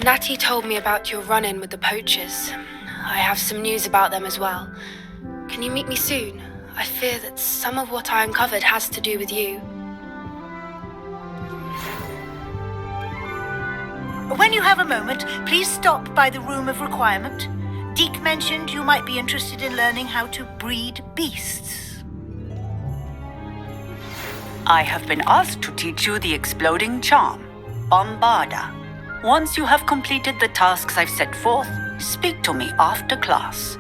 Natty told me about your run-in with the poachers. I have some news about them as well. Can you meet me soon? I fear that some of what I uncovered has to do with you. When you have a moment, please stop by the Room of Requirement. Deke mentioned you might be interested in learning how to breed beasts. I have been asked to teach you the exploding charm, Bombarda. Once you have completed the tasks I've set forth, speak to me after class.